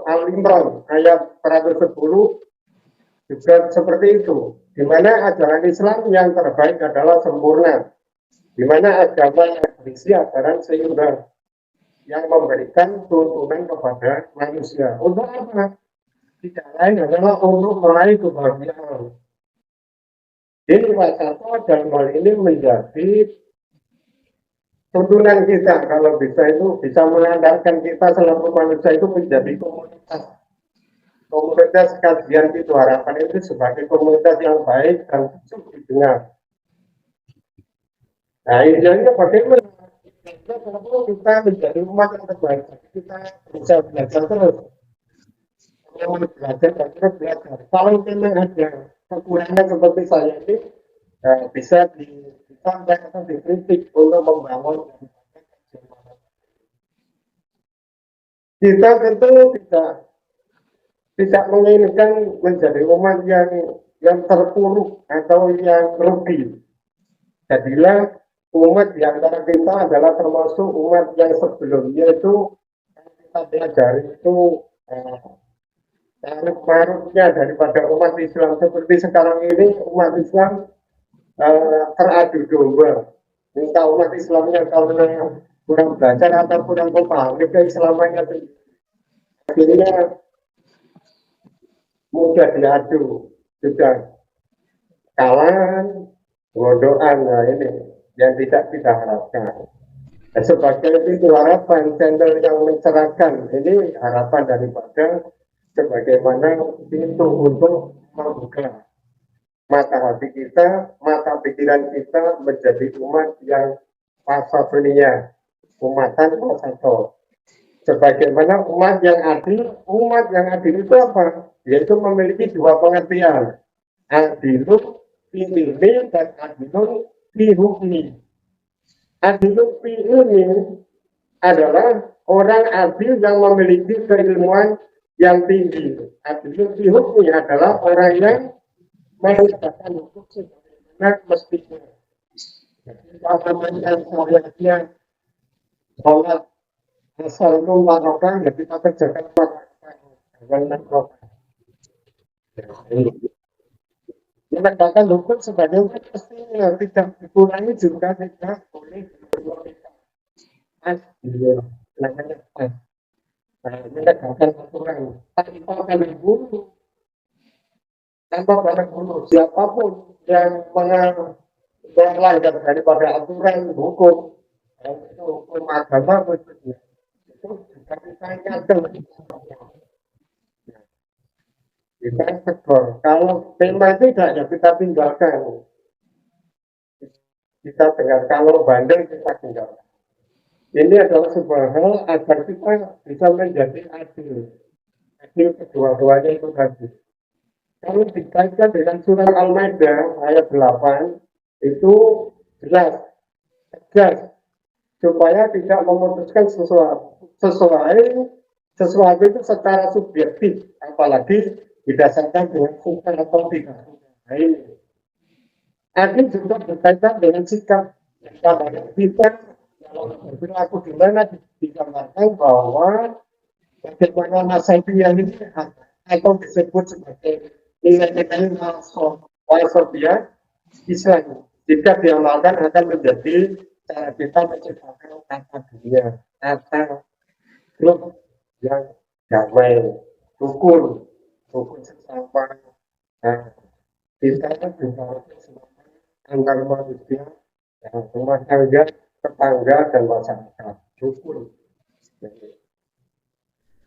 Al-Imran ayat 110 juga seperti itu, di mana ajaran Islam yang terbaik adalah sempurna, di mana agama yang berisi ajaran seimbang yang memberikan tuntunan kepada manusia. Untuk apa? Tidak lain adalah untuk meraih kebahagiaan. Ini wasato dalam hal ini menjadi tuntunan kita, kalau bisa itu bisa mengantarkan kita selaku manusia itu menjadi komunitas kajian itu harapan itu sebagai komunitas yang baik dan bisa didengar. Nah, idealnya bagaimana? Kalau kita menjadi umat yang terbaik, kita bisa belajar terus. Belajar dan terus belajar. Kalau memang ada kekurangan seperti saya ini, bisa disampaikan atau dikritik untuk membangun. Kita tentu tidak menginginkan menjadi umat yang terpuruk atau yang rugi. Jadilah umat di antara kita adalah termasuk umat yang sebelumnya itu kita pelajari itu marutnya daripada umat Islam. Seperti sekarang ini umat Islam teradu domba. Minta umat Islamnya kalau kurang belajar atau kurang memahami keislamannya, akhirnya mudah diadu, sudah kalah, bodohan. Nah, ini yang tidak kita harapkan. Nah, sebagai pintu harapan, channel yang mencerahkan, ini harapan daripada sebagaimana pintu untuk membuka mata hati kita, mata pikiran kita menjadi umat yang wasatiyah, umatan wasato. Sebagaimana umat yang adil itu apa? Yaitu memiliki dua pengertian, adilun fi ilmi dan adilun fi hukmi. Adilun fi ilmi adalah orang adil yang memiliki keilmuan yang tinggi. Adilun fi hukmi adalah orang yang menegakkan hukum sebagaimana mestinya. Jadi sholat Assalamualaikum warahmatullahi wabarakatuh. Kita kerjakan menegakkan hukum sebagai mestinya, tidak dikurangi juga tidak boleh menegakkan aturan tanpa pandang bulu, siapapun yang melanggar daripada aturan hukum, itu hukum agama itu juga kita ingatkan. Kita tegur. Kalau tema tidak ya kita tinggalkan. Kita dengar, kalau bandel kita tinggalkan. Ini adalah sebuah hal agar kita bisa menjadi adil. Adil kedua-duanya itu tadi. Kalau dikaitkan dengan surah Al-Maidah ayat 8 itu jelas, tegas, supaya tidak memutuskan sesuatu itu secara subjektif, apalagi didasarkan dengan suka atau tidak. Nah, ini adil juga berkaitan dengan sikap kita kalau berperilaku di mana digambarkan bahwa bagaimana nasabiyah ini atau disebut sebagai nilai-nilai wasobiah Islam. Jika diamalkan akan menjadi cara kita menciptakan tata dunia, tata klub yang damai, rukun sesama. Nah, kita juga antar manusia rumah tangga, tetangga, dan masyarakat, rukun.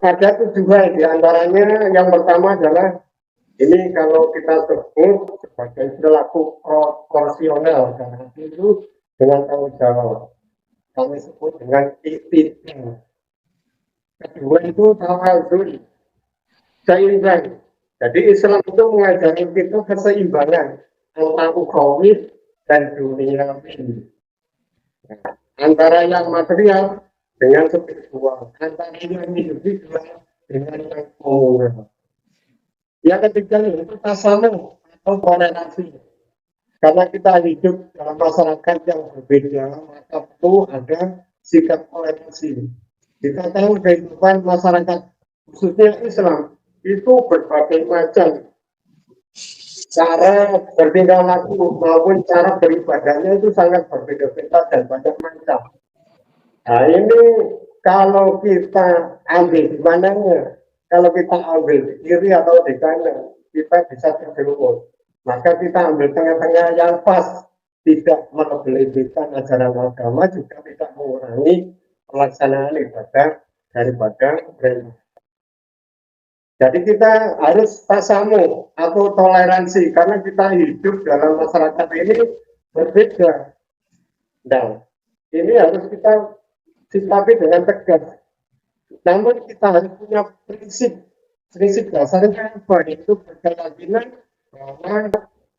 Ada 7 hal di antaranya. Yang pertama adalah ini kalau kita sebut sebagai perilaku proporsional, dan itu dengan tanggung jawab. Kami sebut dengan ikhtiar. Kedua itu tawazun, seimbang. Jadi Islam itu mengajari kita keseimbangan antara ukhrawi dan duniawi. Antara yang material dengan spiritual, antara yang individual dengan yang komunal. Yang ketiga itu tasamuh atau toleransi. Karena kita hidup dalam masyarakat yang berbeda, maka perlu ada sikap toleransi. Kita tahu kehidupan masyarakat, khususnya Islam, itu berbagai macam cara bertingkah laku maupun cara beribadahnya itu sangat berbeda-beda dan banyak macam. Nah ini kalau kita ambil di mananya, kalau kita ambil di kiri atau di kanan, kita bisa terjerumus. Maka kita ambil tengah-tengah yang pas, tidak melebih-lebihkan ajaran agama, juga tidak mengurangi pelaksanaan ibadah daripada mereka. Jadi kita harus tasamuh atau toleransi, karena kita hidup dalam masyarakat ini berbeda. Nah, ini harus kita sikapi dengan tegas. Namun kita harus punya prinsip dasarnya apa? Itu berkeyakinan bahwa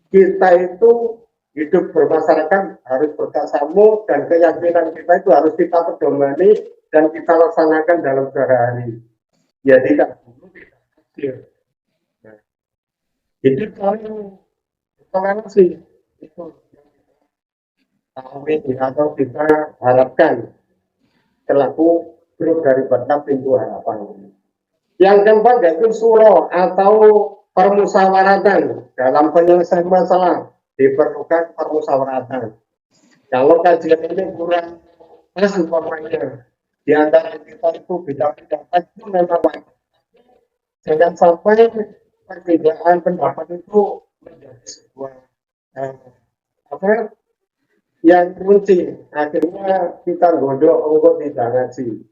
kita itu hidup bermasyarakat harus bertasamuh, dan keyakinan kita itu harus kita pedomani dan kita laksanakan dalam sehari-hari. Ya tidak dulu, tidak kecil. Nah, itu kalau toleransi itu atau kita harapkan selaku grup daripada pintu harapan. Yang keempat yaitu suro atau permusyawaratan. Dalam penyelesaian masalah diperlukan permusyawaratan. Kalau kajian ini kurang pas umpamanya di antara kita itu beda pendapat, itu memang wajar. Jangan sampai perbedaan pendapat itu menjadi sebuah yang kunci, akhirnya kita godok untuk tidak ngaji.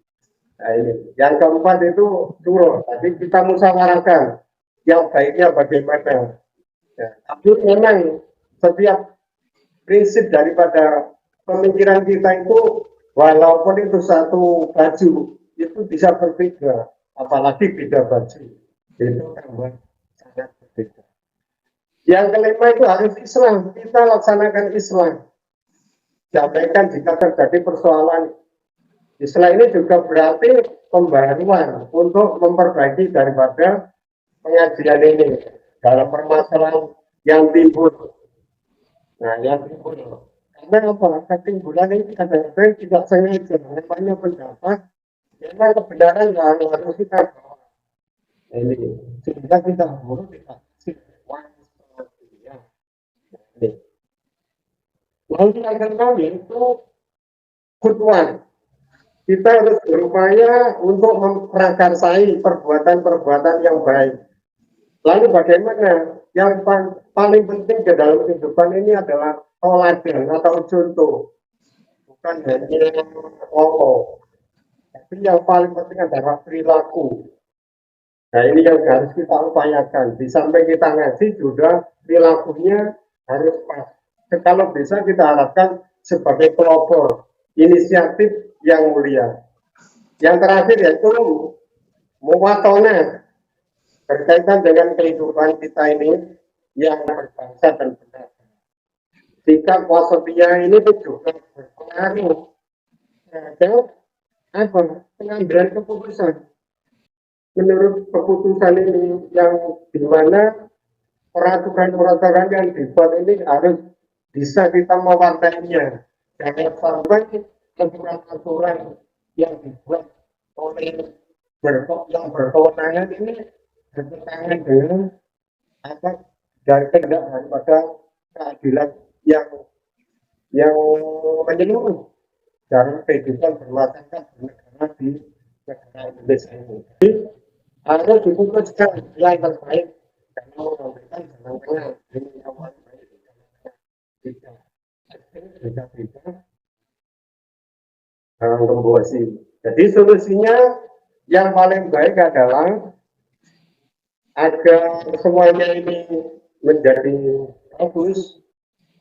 Nah ini, yang keempat itu suro. Tadi kita musyawarahkan yang baiknya bagaimana. Ya, tapi memang setiap prinsip daripada pemikiran kita itu, walaupun itu satu baju, itu bisa berbeda. Apalagi beda baju, itu tambah sangat berbeda. Yang kelima itu harus Islam. Kita laksanakan Islam. Sampaikan jika terjadi persoalan. Islam ini juga berarti pembaruan untuk memperbaiki daripada pengajian ini dalam permasalahan yang timbul. Nah, yang timbul. Karena apa? Ketimbulan ini kadang-kadang tidak sengaja, namanya pendapat. Memang kebenaran yang harus kita bawa. Ini sehingga kita harus dikasih uang sepertinya. Ini. Lalu yang kedua itu khutbah. Kita harus berupaya untuk memprakarsai perbuatan-perbuatan yang baik. Lalu bagaimana? Yang paling penting di dalam kehidupan ini adalah teladan atau contoh. Bukan hanya ngomong. Tapi yang paling penting adalah perilaku. Nah ini yang harus kita upayakan. Di samping kita ngaji juga perilakunya harus pas. Kalau bisa kita harapkan sebagai pelopor inisiatif yang mulia. Yang terakhir yaitu muwatona, berkaitan dengan kehidupan kita ini yang berbangsa dan bernegara. Sikap wasatiyah ini juga berpengaruh terhadap pengambilan keputusan. Menurut keputusan ini yang dimana peraturan-peraturan yang dibuat ini harus bisa kita mewarnainya. Jangan sampai aturan-aturan yang dibuat oleh yang berkewenangan ini bertentangan dengan dari kehendak daripada keadilan yang menyeluruh dalam kehidupan bermasyarakat bernegara di negara Indonesia ini. Jadi harus diputuskan yang terbaik karena memberikan jalan tengah ini yang paling baik tidak bisa tidak gembosi. Jadi solusinya yang paling baik adalah agar semuanya ini menjadi bagus,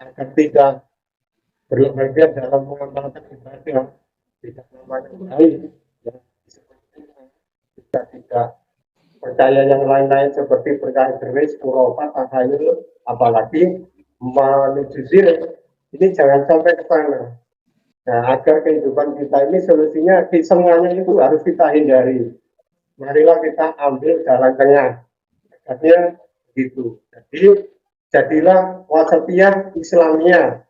agar tidak berlebihan dalam mengamalkan ibadah, tidak namanya baik, ya, jika tidak percaya yang lain-lain seperti percaya keris, kurofat, tahayul, apalagi menuju syirik, ini jangan sampai ke sana. Nah, agar kehidupan kita ini solusinya di semuanya itu harus kita hindari. Marilah kita ambil jalan tengah. Artinya gitu. Jadi jadilah wasatiyah Islamiyah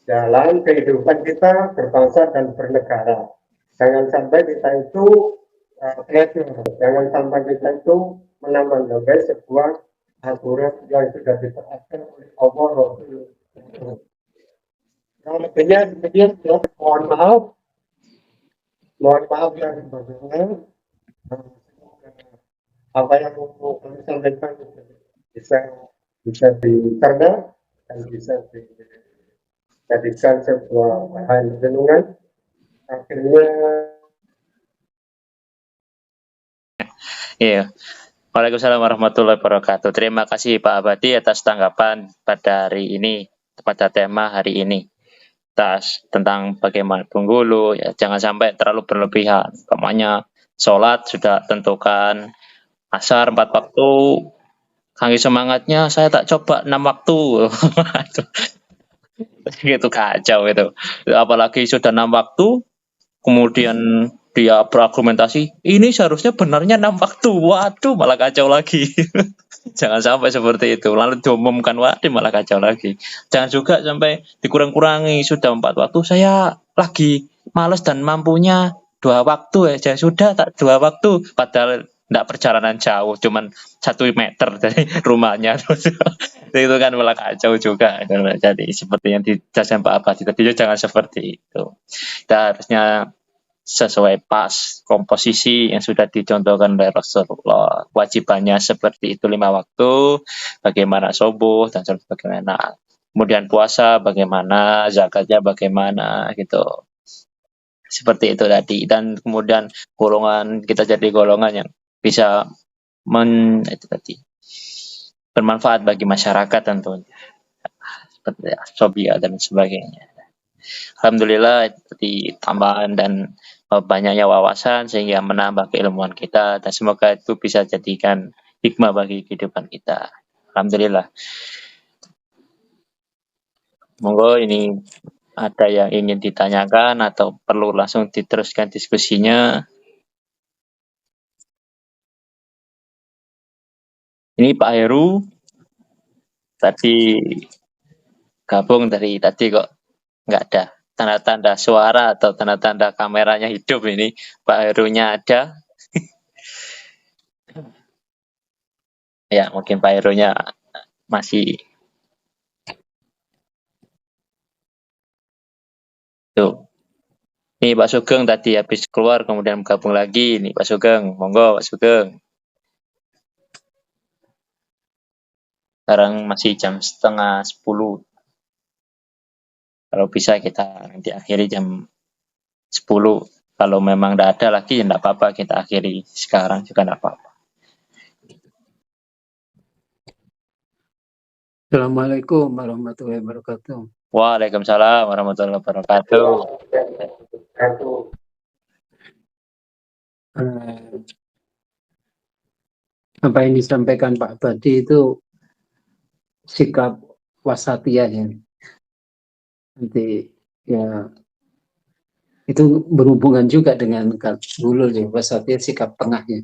dalam kehidupan kita berbangsa dan bernegara. Jangan sampai kita itu jangan sampai kita itu menambah sebuah aturan yang sudah diterapkan oleh Allah Rasul. Kalau lebihnya demikian, ya, mohon maaf yang sebagainya. Apa yang mau kami sampaikan bisa dicerna dan bisa dijadikan sebuah bahan renungan. Akhirnya, Iya. Waalaikumsalam warahmatullahi wabarakatuh. Terima kasih Pak Abadi atas tanggapan pada hari ini, pada tema hari ini. Tentang bagaimana penghulu, ya jangan sampai terlalu berlebihan. Umpamanya sholat sudah tentukan asar 4 waktu, kangge semangatnya saya tak coba 6 waktu. Gitu kacau itu. Apalagi sudah 6 waktu, kemudian dia berargumentasi, ini seharusnya benarnya 6 waktu. Waduh, malah kacau lagi. Jangan sampai seperti itu. Lalu diumumkan waduh malah kacau lagi. Jangan juga sampai dikurang-kurangi. Sudah 4 waktu, saya lagi males dan mampunya 2 waktu aja. Sudah tak 2 waktu. Padahal tidak perjalanan jauh, cuman 1 meter dari rumahnya. Itu kan malah kacau juga. Jadi seperti yang dijelaskan Pak Abadi tadi, jangan seperti itu. Kita harusnya sesuai pas komposisi yang sudah dicontohkan oleh Rasulullah. Wajibannya seperti itu 5 waktu, bagaimana subuh dan sebagainya. Kemudian puasa bagaimana, zakatnya bagaimana gitu. Seperti itu tadi. Dan kemudian golongan, kita jadi golongan yang bisa itu tadi bermanfaat bagi masyarakat tentunya. Seperti Sobia dan sebagainya. Alhamdulillah itu tambahan dan banyaknya wawasan sehingga menambah keilmuan kita, dan semoga itu bisa jadikan hikmah bagi kehidupan kita. Alhamdulillah. Monggo ini ada yang ingin ditanyakan atau perlu langsung diteruskan diskusinya. Ini Pak Heru tadi gabung dari tadi kok nggak ada tanda-tanda suara atau tanda-tanda kameranya hidup ini. Pak Herunya ada. Ya, mungkin Pak Herunya masih tuh. Ini Pak Sugeng tadi habis keluar kemudian gabung lagi. Ini Pak Sugeng, monggo Pak Sugeng. Sekarang masih jam 9:30. Kalau bisa kita nanti akhiri jam 10. Kalau memang tidak ada lagi ya tidak apa-apa, kita akhiri sekarang juga tidak apa-apa. Assalamualaikum warahmatullahi wabarakatuh. Waalaikumsalam warahmatullahi wabarakatuh. Apa yang disampaikan Pak Abadi itu sikap wasatiyah ya. Nanti ya itu berhubungan juga dengan gulul ya, wasatiyah sikap tengahnya.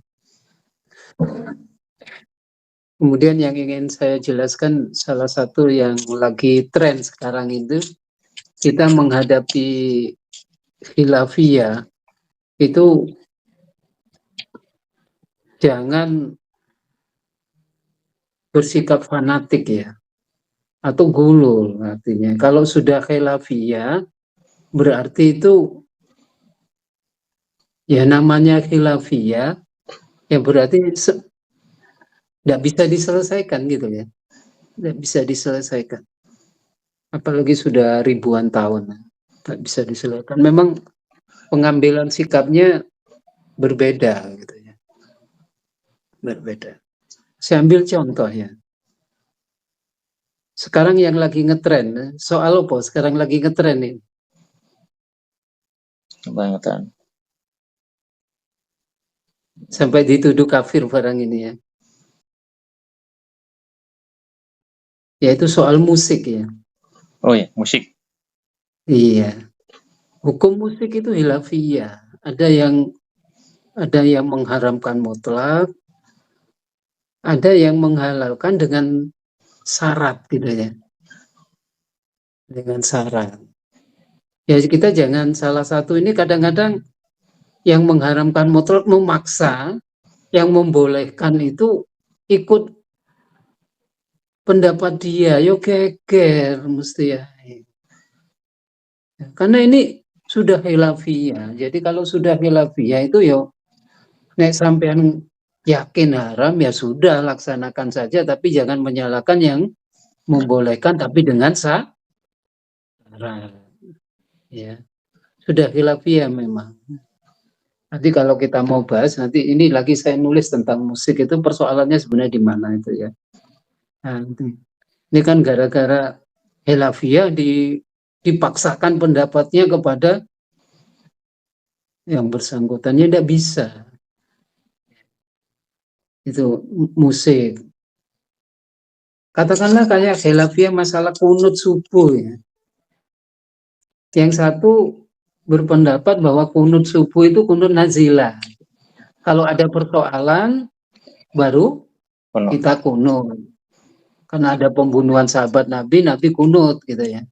Kemudian yang ingin saya jelaskan, salah satu yang lagi tren sekarang itu, kita menghadapi khilafiyah itu jangan bersikap fanatik ya, atau gulul artinya. Kalau sudah khilafiyah berarti itu ya namanya khilafiyah ya berarti tidak bisa diselesaikan gitu ya, tidak bisa diselesaikan. apalagi sudah ribuan tahun, tak bisa diselesaikan. Memang pengambilan sikapnya berbeda gitu ya, berbeda. Saya ambil contoh ya. Sekarang yang lagi ngetren, soal apa? Sekarang lagi ngetren nih. Kebangetan. Sampai dituduh kafir barang ini ya. Yaitu soal musik ya. Oh ya, musik. Iya. Hukum musik itu hilafiyah. Ada yang mengharamkan mutlak, ada yang menghalalkan dengan syarat gitu ya. Dengan syarat. Ya kita jangan salah satu ini kadang-kadang yang mengharamkan mutlak memaksa, yang membolehkan itu ikut pendapat dia, yo geger mesti ya. Karena ini sudah khilafiyah. Jadi kalau sudah khilafiyah itu yo nek sampean yakin haram ya sudah laksanakan saja, tapi jangan menyalahkan yang membolehkan tapi dengan syarat. Ya. Sudah khilafiyah memang. Nanti kalau kita mau bahas, nanti ini lagi saya nulis tentang musik itu persoalannya sebenarnya di mana itu ya. Nanti. Ini kan gara-gara khilafiyah dipaksakan pendapatnya kepada yang bersangkutannya tidak bisa. Itu musik. Katakanlah kayak khilafiyah masalah kunut subuh ya. Yang satu berpendapat bahwa kunut subuh itu kunut nazilah. Kalau ada persoalan baru Kunut. kita kunut. Karena ada pembunuhan sahabat Nabi, Nabi kunut gitu ya.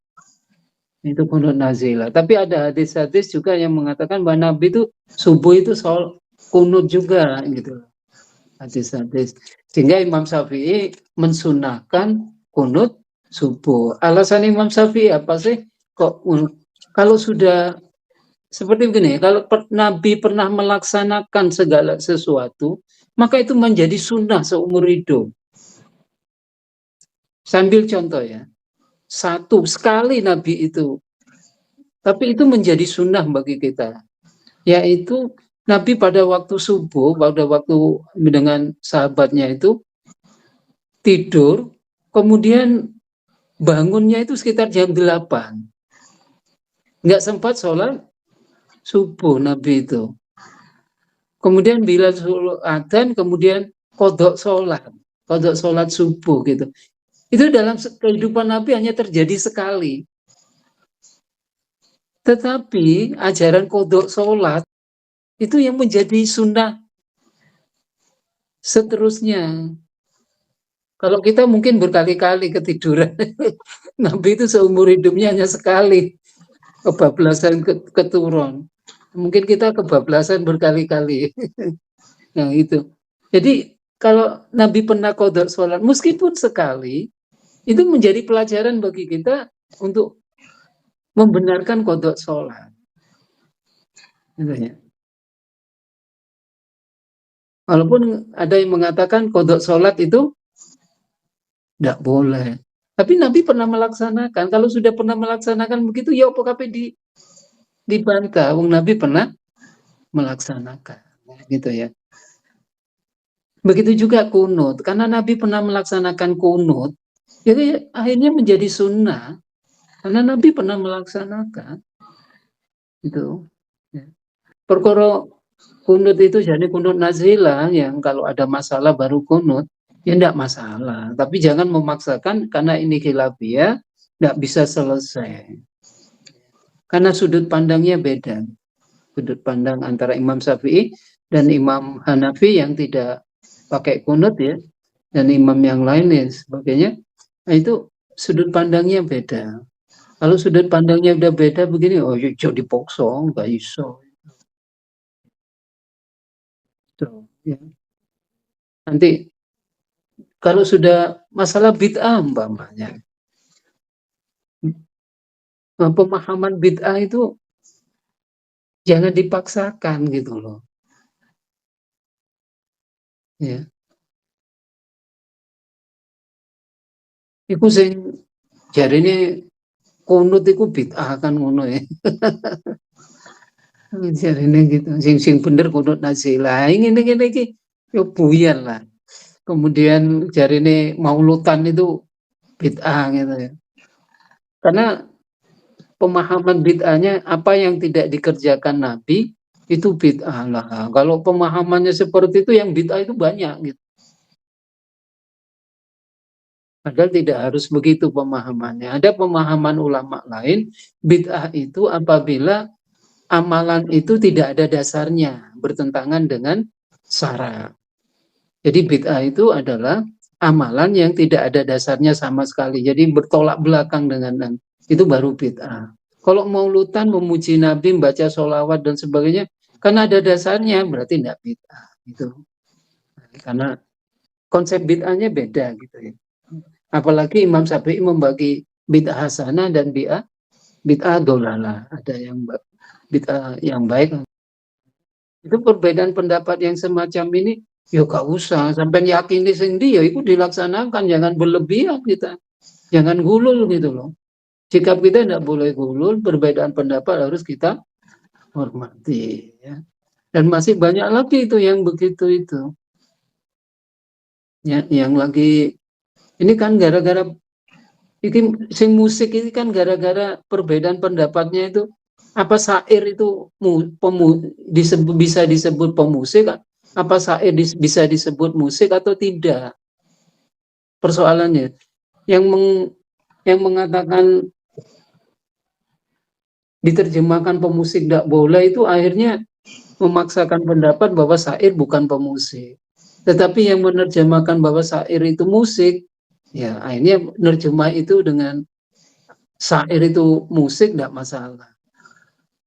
Itu kunut nazilah. Tapi ada hadis-hadis juga yang mengatakan bahwa Nabi itu subuh itu soal kunut juga gitu. Hadis-hadis. Sehingga Imam Syafi'i mensunahkan kunut subuh. Alasan Imam Syafi'i apa sih? Kalau sudah seperti begini, kalau Nabi pernah melaksanakan segala sesuatu, maka itu menjadi sunnah seumur hidup. Sambil contoh ya, satu sekali Nabi itu, tapi itu menjadi sunnah bagi kita, yaitu Nabi pada waktu subuh, pada waktu dengan sahabatnya itu tidur, kemudian bangunnya itu sekitar jam 8. Nggak sempat sholat subuh Nabi itu. Kemudian bila adzan, kemudian kodok sholat subuh gitu. Itu dalam kehidupan Nabi hanya terjadi sekali. Tetapi ajaran kodok sholat itu yang menjadi sunnah seterusnya. Kalau kita mungkin berkali-kali ketiduran, Nabi itu seumur hidupnya hanya sekali kebablasan keturun. Mungkin kita kebablasan berkali-kali. Nah itu. Jadi kalau Nabi pernah qadha sholat, meskipun sekali, itu menjadi pelajaran bagi kita untuk membenarkan qadha sholat. Gitu ya. Walaupun ada yang mengatakan qadha sholat itu tidak boleh. Tapi Nabi pernah melaksanakan. Kalau sudah pernah melaksanakan begitu, ya apa kabeh dibantah. Wong Nabi pernah melaksanakan. Gitu ya. Begitu juga kunut. Karena Nabi pernah melaksanakan kunut, jadi akhirnya menjadi sunnah. Karena Nabi pernah melaksanakan. Itu. Ya. Perkara kunut itu jadi kunut nazilah, yang kalau ada masalah baru kunut, ya tidak masalah. Tapi jangan memaksakan karena ini khilafiyah, tidak bisa selesai. Karena sudut pandangnya beda. Sudut pandang antara Imam Syafi'i dan Imam Hanafi yang tidak pakai kunut ya, dan imam yang lain ya sebagainya. Nah, itu sudut pandangnya beda. Kalau sudut pandangnya udah beda begini, oh yuk dipokso, nggak iso. Tuh, ya. Nanti kalau sudah masalah bid'ah umpamanya, pemahaman bid'ah itu jangan dipaksakan gitu loh. Ya. Iku sing jarine kunut iku bid'ah kan ngono ya. Jarine gitu. Sing bener kunut nazilah. Ngene iki yo buyar lah. Kemudian jarine maulutan itu bid'ah gitu ya. Karena pemahaman bid'ahnya apa yang tidak dikerjakan Nabi itu bid'ah lah. Kalau pemahamannya seperti itu yang bid'ah itu banyak gitu. Padahal tidak harus begitu pemahamannya. Ada pemahaman ulama lain, bid'ah itu apabila amalan itu tidak ada dasarnya, bertentangan dengan syara. Jadi bid'ah itu adalah amalan yang tidak ada dasarnya sama sekali. Jadi bertolak belakang dengan itu baru bid'ah. Kalau maulutan, memuji Nabi, membaca sholawat dan sebagainya, kan ada dasarnya, berarti tidak bid'ah. Gitu. Karena konsep bid'ahnya beda gitu ya. Apalagi Imam Syafi'i membagi bid'ah hasanah dan bid'ah dolalah. Ada yang bid'ah yang baik. Itu perbedaan pendapat yang semacam ini, ya gak usah sampai yakini sendiri, ya itu dilaksanakan, jangan berlebihan kita, jangan gulul gitu loh. Sikap kita tidak boleh gulul, perbedaan pendapat harus kita hormati. Ya. Dan masih banyak lagi itu yang begitu itu. Ya, yang lagi ini kan gara-gara ini sing musik ini kan gara-gara perbedaan pendapatnya itu apa syair itu bisa disebut pemusik, apa syair bisa disebut musik atau tidak, persoalannya yang mengatakan diterjemahkan pemusik tidak boleh itu akhirnya memaksakan pendapat bahwa syair bukan pemusik, tetapi yang menerjemahkan bahwa syair itu musik, ya akhirnya menerjemah itu dengan syair itu musik tidak masalah.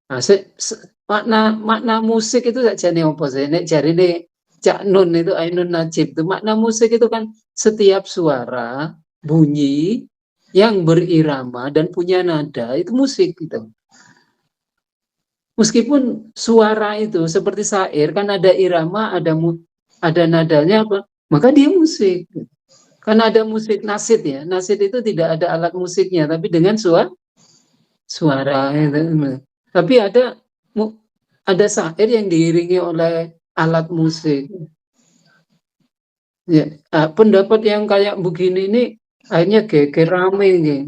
Nah, makna musik itu saja nih apa sih? Nek jari nih Cak Nun itu Ainun Najib itu makna musik itu kan setiap suara bunyi yang berirama dan punya nada itu musik gitu. Meskipun suara itu seperti syair kan ada irama, ada nadanya apa, maka dia musik. Karena ada musik nasid ya, nasid itu tidak ada alat musiknya, tapi dengan suara itu. Tapi ada syair yang diiringi oleh alat musik. Ya, pendapat yang kayak begini ini akhirnya geger rame nih.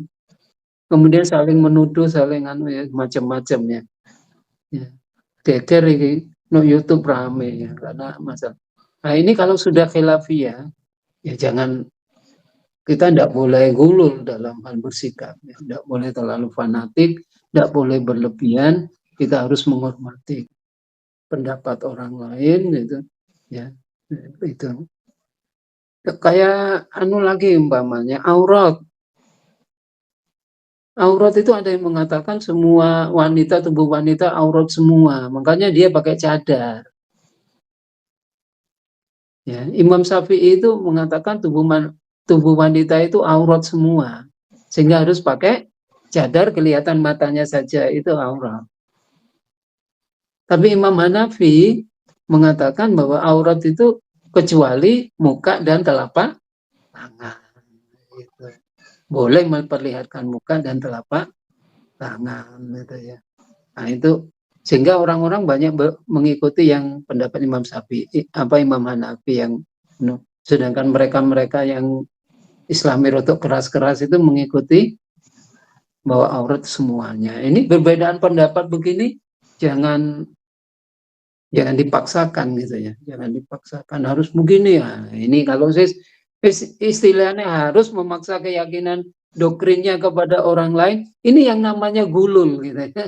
Kemudian saling menuduh, saling ya, macam-macam ya. Ya. Geger ini no YouTube rame ya karena masalah. Nah ini kalau sudah khilafiyah ya jangan, kita tidak boleh gulul dalam hal bersikap, ya. Tidak boleh terlalu fanatik, tidak boleh berlebihan, kita harus menghormati pendapat orang lain gitu ya. Itu kayak lagi umpamanya aurat itu ada yang mengatakan semua wanita, tubuh wanita aurat semua, makanya dia pakai cadar ya. Imam Syafi'i itu mengatakan tubuh wanita itu aurat semua, sehingga harus pakai cadar, kelihatan matanya saja itu aurat. Tapi Imam Hanafi mengatakan bahwa aurat itu kecuali muka dan telapak tangan. Gitu. Boleh memperlihatkan muka dan telapak tangan, gitu ya. Nah itu sehingga orang-orang banyak mengikuti yang pendapat Imam Syafi'i, Imam Hanafi yang sedangkan mereka yang Islami rotok keras-keras itu mengikuti bahwa aurat semuanya. Ini perbedaan pendapat begini jangan dipaksakan gitu ya, jangan dipaksakan harus begini ya. Ini kalau saya istilahnya harus memaksa keyakinan doktrinnya kepada orang lain, ini yang namanya gulul gitu ya.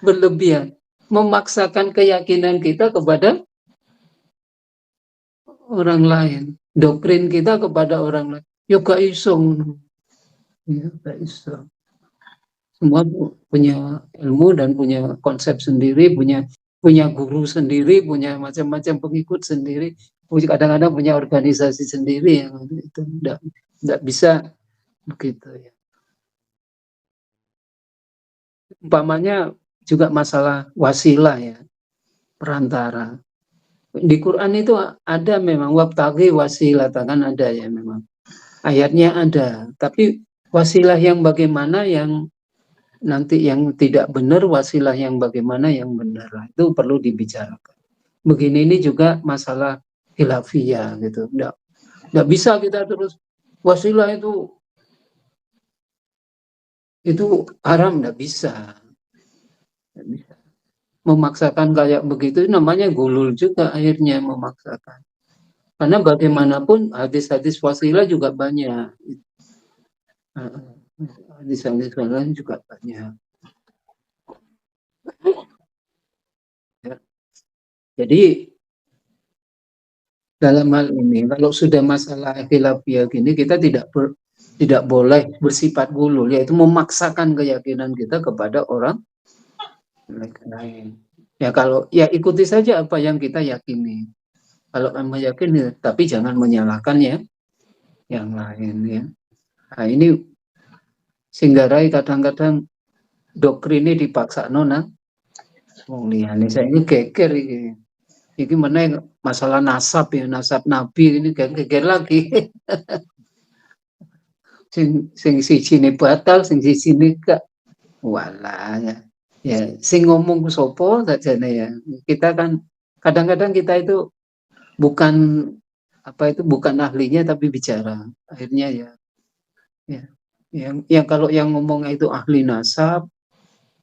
Berlebihan, memaksakan keyakinan kita kepada orang lain, doktrin kita kepada orang lain. Ya gak iso, ya gak iso. Semua punya ilmu dan punya konsep sendiri, punya guru sendiri, punya macam-macam pengikut sendiri, kadang-kadang punya organisasi sendiri yang itu tidak bisa begitu ya. Umpamanya juga masalah wasilah ya, perantara. Di Quran itu ada memang wabtaghi wasilah, kan ada ya memang. Ayatnya ada, tapi wasilah yang bagaimana yang nanti yang tidak benar, wasilah yang bagaimana yang benar. Itu perlu dibicarakan. Begini ini juga masalah khilafiyah gitu. Nggak bisa kita terus wasilah itu haram, nggak bisa. Nggak bisa. Memaksakan kayak begitu namanya gulul juga akhirnya memaksakan. Karena bagaimanapun hadis-hadis wasilah juga banyak. Hadis-hadis wasilah juga banyak. Ya. Jadi dalam hal ini kalau sudah masalah khilafiyah gini kita tidak boleh bersifat gulul, yaitu memaksakan keyakinan kita kepada orang lain. Ya kalau ya ikuti saja apa yang kita yakini. Kalau meyakini, tapi jangan menyalahkan ya yang lain ya. Nah ini singgarai kadang-kadang doktrinnya dipaksa nona. Wong liyane saya ini geger ini. Ini mana masalah nasab ya, nasab nabi ini geger lagi. sing siji ini batal, sing siji ini gak. Walah ya sing ngomong sopo saja ya. Kita kan kadang-kadang kita itu bukan ahlinya tapi bicara. Akhirnya ya yang kalau yang ngomong itu ahli nasab,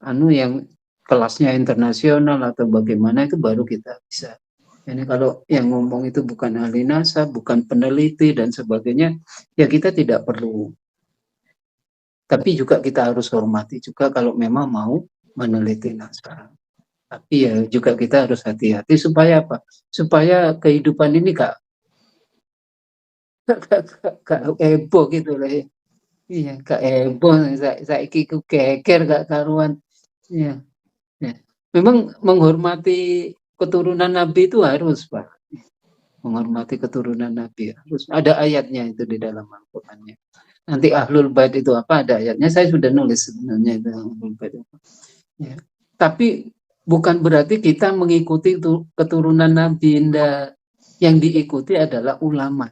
yang kelasnya internasional atau bagaimana itu baru kita bisa. Ini kalau yang ngomong itu bukan ahli nasab, bukan peneliti dan sebagainya, ya kita tidak perlu. Tapi juga kita harus hormati juga kalau memang mau meneliti nasab. Tapi ya juga kita harus hati-hati supaya apa? Supaya kehidupan ini gak heboh gitu lah ya. Iya, gak heboh. Saiki ku geger gak karuan. Ya. Memang menghormati keturunan Nabi itu harus, Pak. Menghormati keturunan Nabi harus. Ada ayatnya itu di dalam Al-Qur'annya. Nanti Ahlul Bait itu apa? Ada ayatnya. Saya sudah nulis sebenarnya itu Ahlul Bait. Ya. Tapi bukan berarti kita mengikuti keturunan Nabi. Yang diikuti adalah ulama.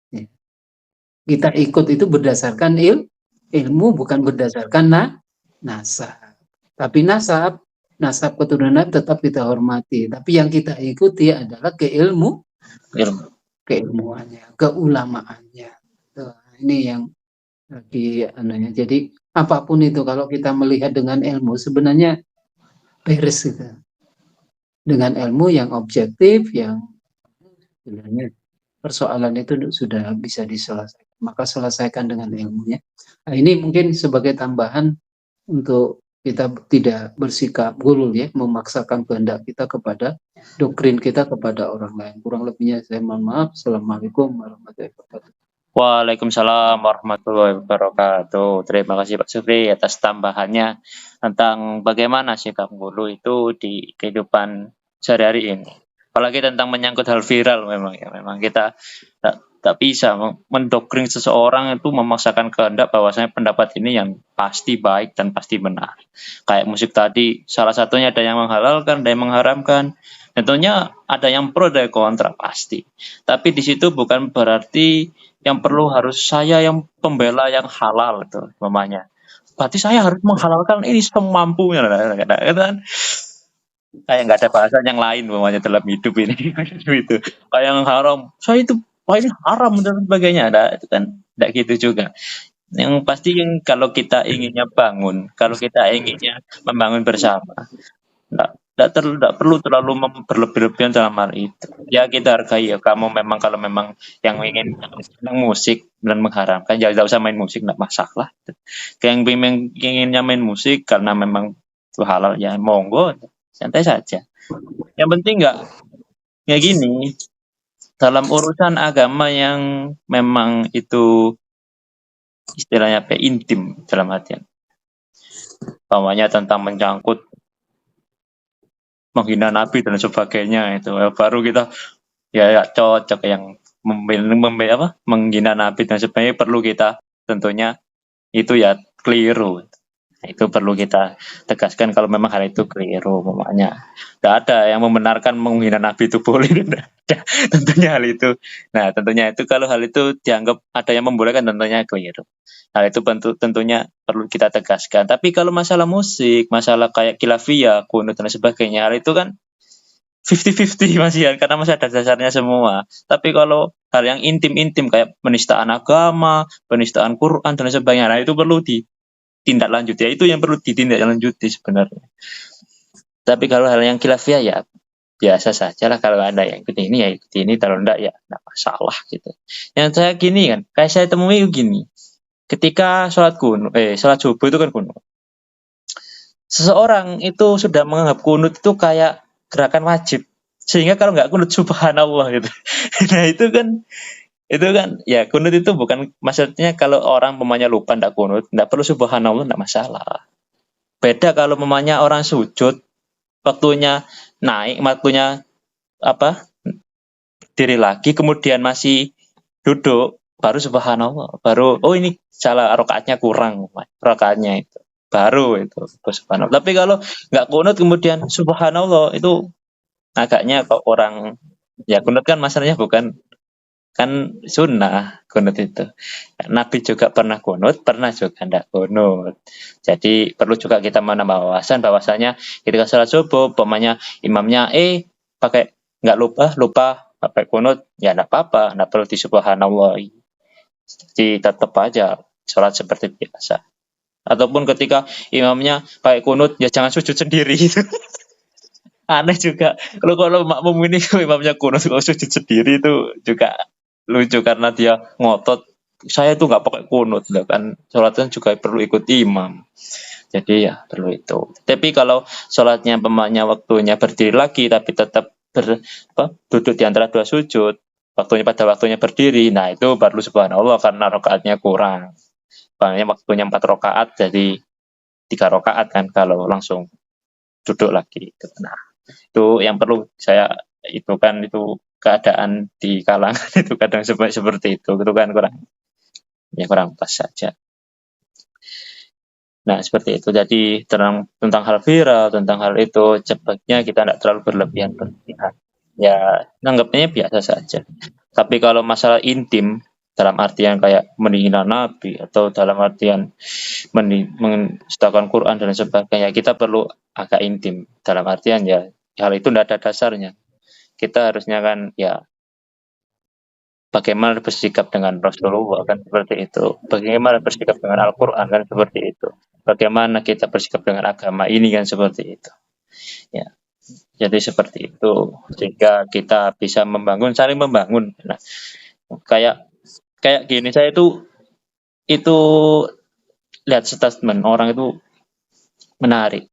Ya. Kita ikut itu berdasarkan ilmu, bukan berdasarkan nasab. Tapi nasab keturunan tetap kita hormati. Tapi yang kita ikuti adalah keilmuannya, keulamaannya. Ini yang jadi apapun itu kalau kita melihat dengan ilmu sebenarnya beres gitu. Dengan ilmu yang objektif, yang sebenarnya persoalan itu sudah bisa diselesaikan. Maka selesaikan dengan ilmunya. Nah, ini mungkin sebagai tambahan untuk kita tidak bersikap gulul ya, memaksakan kehendak kita kepada doktrin kita kepada orang lain. Kurang lebihnya saya mohon maaf. Assalamualaikum warahmatullahi wabarakatuh. Waalaikumsalam warahmatullahi wabarakatuh. Terima kasih Pak Supri atas tambahannya tentang bagaimana sikap guru itu di kehidupan sehari-hari ini. Apalagi tentang menyangkut hal viral memang kita tak bisa mendoktrin seseorang itu memaksakan kehendak bahwasanya pendapat ini yang pasti baik dan pasti benar. Kayak musik tadi, salah satunya ada yang menghalalkan, ada yang mengharamkan. Tentunya ada yang pro dan kontra pasti. Tapi di situ bukan berarti yang perlu harus saya yang pembela yang halal itu namanya. Berarti saya harus menghalalkan ini semampunya kan. Kayak nggak ada bahasan yang lain namanya dalam hidup ini itu. Kayak yang haram, saya itu wah ini haram dan sebagainya. Itu kan tidak gitu juga. Yang pasti kalau kita inginnya bangun, kalau kita inginnya membangun bersama, tidak perlu terlalu berlebih-lebihan dalam hal itu. Ya kita hargai ya. Kamu memang kalau memang yang ingin musik dan mengharamkan, ya tidak usah main musik, tidak masalah. Yang inginnya main musik karena memang itu halal ya monggo, santai saja. Yang penting nggak kayak gini. Dalam urusan agama yang memang itu istilahnya intim dalam hatian. Pamannya tentang menyangkut menghina Nabi dan sebagainya itu baru kita ya cocok yang menghina Nabi dan sebagainya perlu kita tentunya itu ya keliru. Itu perlu kita tegaskan kalau memang hal itu keliru. Makanya tidak ada yang membenarkan menghina Nabi itu boleh. ada tentunya hal itu. Nah, tentunya itu kalau hal itu dianggap ada yang membolehkan tentunya keliru. Hal itu tentunya perlu kita tegaskan. Tapi kalau masalah musik, masalah kayak khilafiyah, kunut dan sebagainya, hal itu kan 50-50 masih ya, karena masih ada dasarnya semua. Tapi kalau hal yang intim-intim kayak penistaan agama, penistaan Quran dan sebagainya, nah itu perlu ditindaklanjuti. Ya, itu yang perlu ditindaklanjuti sebenarnya. Tapi kalau hal yang khilafiyah ya biasa saja lah, kalau ada yang ikut ini ya ikut ini, kalau enggak ya enggak masalah gitu. Yang saya gini kan, kayak saya temui gini, ketika sholat subuh itu kan kunut. Seseorang itu sudah menganggap kunut itu kayak gerakan wajib, sehingga kalau nggak kunut subhanallah gitu. Nah itu kan ya kunut itu bukan, maksudnya kalau orang pemanya lupa ndak kunut, ndak perlu subhanallah, ndak masalah. Beda kalau pemanya orang sujud, waktunya naik, waktunya diri lagi, kemudian masih duduk, baru subhanallah, baru oh ini salah, rakaatnya kurang, rakaatnya itu baru itu subhanallah. Tapi kalau nggak kunut kemudian subhanallah, itu agaknya kok orang, ya kunut kan masalahnya bukan, kan sunnah kunut itu. Nabi juga pernah kunut, pernah juga tidak kunut. Jadi perlu juga kita menambah wawasan bahwasanya ketika sholat subuh, pemanya imamnya pakai nggak lupa pakai kunut, ya tidak apa-apa, tidak perlu disubhanallah. Jadi tetap aja sholat seperti biasa. Ataupun ketika imamnya pakai kunut, ya jangan sujud sendiri itu. Aneh juga. Kalau makmum ini imamnya kunut, kalau sujud sendiri itu juga lucu, karena dia ngotot, saya tuh nggak pakai kunut, kan sholatnya juga perlu ikut imam. Jadi ya perlu itu. Tapi kalau sholatnya pemanya waktunya berdiri lagi, tapi tetap duduk di antara dua sujud, pada waktunya berdiri, nah itu baru subhanallah karena rakaatnya kurang. Makanya waktunya 4 rakaat jadi 3 rakaat kan kalau langsung duduk lagi. Nah, itu yang perlu saya itu kan, itu keadaan di kalangan itu kadang seperti itu kan kurang pas saja. Nah seperti itu. Jadi tentang hal viral, tentang hal itu sebaiknya kita tidak terlalu berlebihan. Ya anggapnya biasa saja. Tapi kalau masalah intim, dalam artian kayak menghina Nabi atau dalam artian menstakan Quran dan sebagainya, kita perlu agak intim. Dalam artian ya hal itu tidak ada dasarnya. Kita harusnya kan ya bagaimana bersikap dengan Rasulullah kan seperti itu. Bagaimana bersikap dengan Al-Quran kan seperti itu. Bagaimana kita bersikap dengan agama ini kan seperti itu. Ya, jadi seperti itu, sehingga kita bisa saling membangun. Nah, kayak gini, saya itu lihat statement orang itu menarik.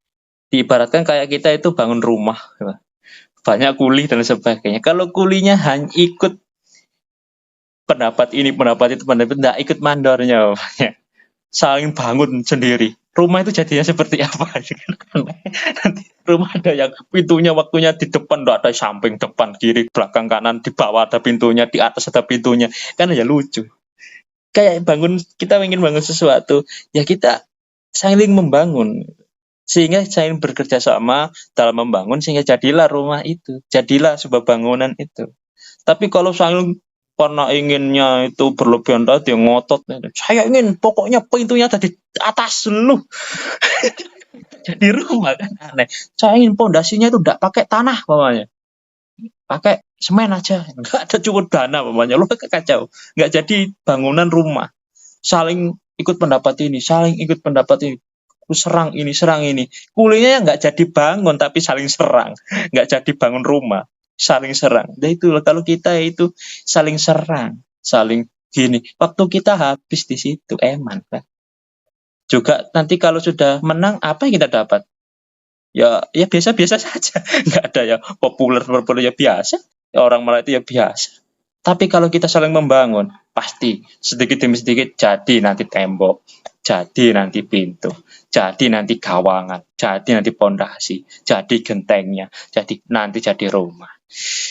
Diibaratkan kayak kita itu bangun rumah, banyak kuli dan sebagainya. Kalau kulinya hanya ikut pendapat ini, pendapat itu, tidak ikut mandornya, saling bangun sendiri, rumah itu jadinya seperti apa? Nanti rumah ada yang pintunya waktunya di depan, ada samping, depan, kiri, belakang, kanan, di bawah ada pintunya, di atas ada pintunya, kan ya lucu. Kayak kita ingin bangun sesuatu, ya kita saling membangun, sehingga saling bekerja sama dalam membangun, sehingga jadilah rumah itu, jadilah sebuah bangunan itu. Tapi kalau saling karena inginnya itu berlebihan tadi, ngotot, saya ingin pokoknya pintunya ada di atas lu. Jadi rumah kan aneh. Saya ingin pondasinya itu tidak pakai tanah pokoknya, pakai semen aja, nggak ada cukup dana pokoknya, lu kacau, nggak jadi bangunan rumah. Saling ikut pendapat ini, saling ikut pendapat ini, serang ini, kulinya nggak jadi bangun tapi saling serang, nggak jadi bangun rumah, saling serang. Nah itu kalau kita itu saling serang, saling gini, waktu kita habis di situ, eman kan. Juga nanti kalau sudah menang, apa yang kita dapat? Ya biasa-biasa saja, nggak ada ya populer ya biasa, orang malah itu ya biasa. Tapi kalau kita saling membangun, pasti sedikit demi sedikit jadi nanti tembok, jadi nanti pintu, jadi nanti gawangan, jadi nanti pondasi, jadi gentengnya, jadi rumah.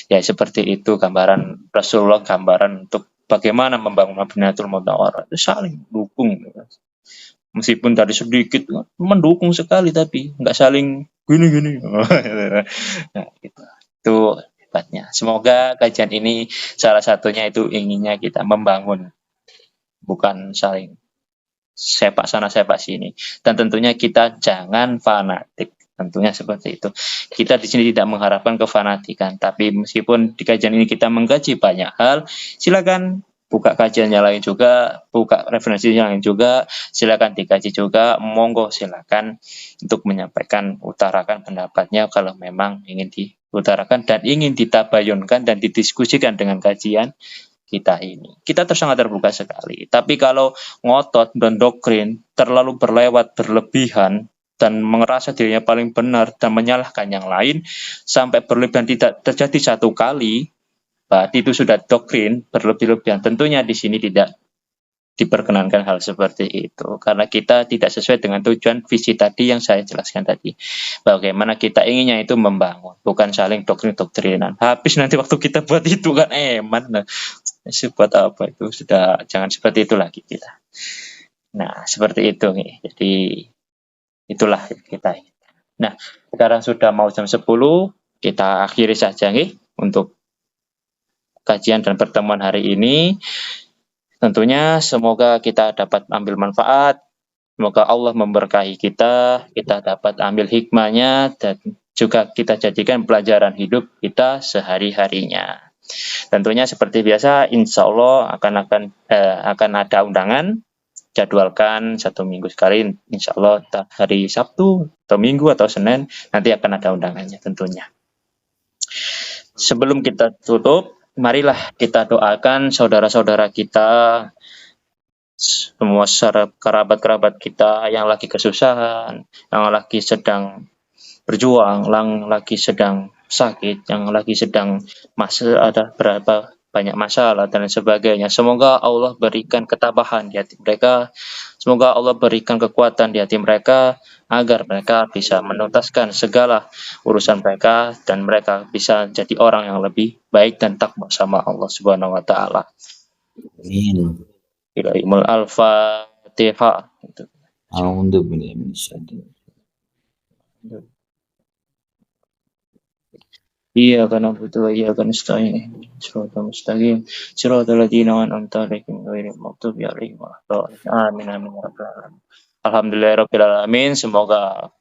Ya seperti itu gambaran Rasulullah, gambaran untuk bagaimana membangun Madinatul Munawwarah, itu saling dukung. Meskipun dari sedikit mendukung sekali, tapi nggak saling gini. Nah, gitu. Itu pendapatnya. Semoga kajian ini salah satunya itu inginnya kita membangun, bukan saling sepak sana sepak sini. Dan tentunya kita jangan fanatik. Tentunya seperti itu. Kita di sini tidak mengharapkan kefanatikan, tapi meskipun di kajian ini kita mengkaji banyak hal, silakan buka kajian yang lain juga, buka referensi yang lain juga, silakan dikaji juga, monggo silakan untuk menyampaikan, utarakan pendapatnya kalau memang ingin diutarakan dan ingin ditabayunkan dan didiskusikan dengan kajian kita ini. Kita sangat terbuka sekali. Tapi kalau ngotot dan doktrin terlalu berlebihan dan merasa dirinya paling benar dan menyalahkan yang lain sampai berlebihan tidak terjadi satu kali, berarti itu sudah doktrin berlebihan. Tentunya di sini tidak diperkenankan hal seperti itu karena kita tidak sesuai dengan tujuan visi tadi yang saya jelaskan tadi. Bagaimana kita inginnya itu membangun, bukan saling doktrin-doktrinan. Habis nanti waktu kita buat itu kan eman. Buat apa itu, sudah jangan seperti itu lagi kita. Nah, seperti itu nih. Jadi itulah kita. Nah, sekarang sudah mau jam 10, kita akhiri saja nih untuk kajian dan pertemuan hari ini. Tentunya semoga kita dapat ambil manfaat, semoga Allah memberkahi kita dapat ambil hikmahnya dan juga kita jadikan pelajaran hidup kita sehari-harinya. Tentunya seperti biasa, insya Allah akan ada undangan. Jadwalkan 1 minggu sekali, insya Allah hari Sabtu atau Minggu atau Senin nanti akan ada undangannya tentunya. Sebelum kita tutup, marilah kita doakan saudara-saudara kita, semua kerabat-kerabat kita yang lagi kesusahan, yang lagi sedang berjuang, yang lagi sedang sakit, yang lagi sedang ada berapa banyak masalah dan sebagainya. Semoga Allah berikan ketabahan di hati mereka. Semoga Allah berikan kekuatan di hati mereka agar mereka bisa menuntaskan segala urusan mereka dan mereka bisa jadi orang yang lebih baik dan takwa sama Allah Subhanahu wa taala. Amin. Ilaihimul al-Fatihah. A'udzu billahi minasyaitonir rajim. Iyyaka na'budu wa iyyaka nasta'in. Shiratal mustaqim. Shiratal ladzina an'amta 'alaihim ghairil maghdubi 'alaihim waladdallin. Amin amin ya rabbal alamin. Alhamdulillahirabbil alamin. Semoga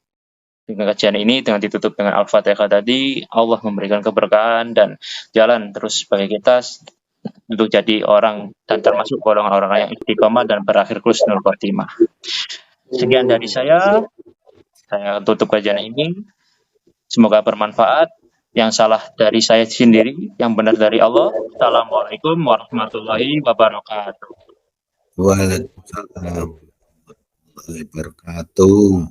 dengan kajian ini dengan ditutup dengan Al-Fatihah tadi, Allah memberikan keberkahan dan jalan terus bagi kita untuk jadi orang dan termasuk golongan orang yang istiqomah dan berakhir husnul khotimah. Sekian dari saya tutup kajian ini. Semoga bermanfaat. Yang salah dari saya sendiri, yang benar dari Allah. Assalamualaikum warahmatullahi wabarakatuh. Waalaikumsalam warahmatullahi wabarakatuh.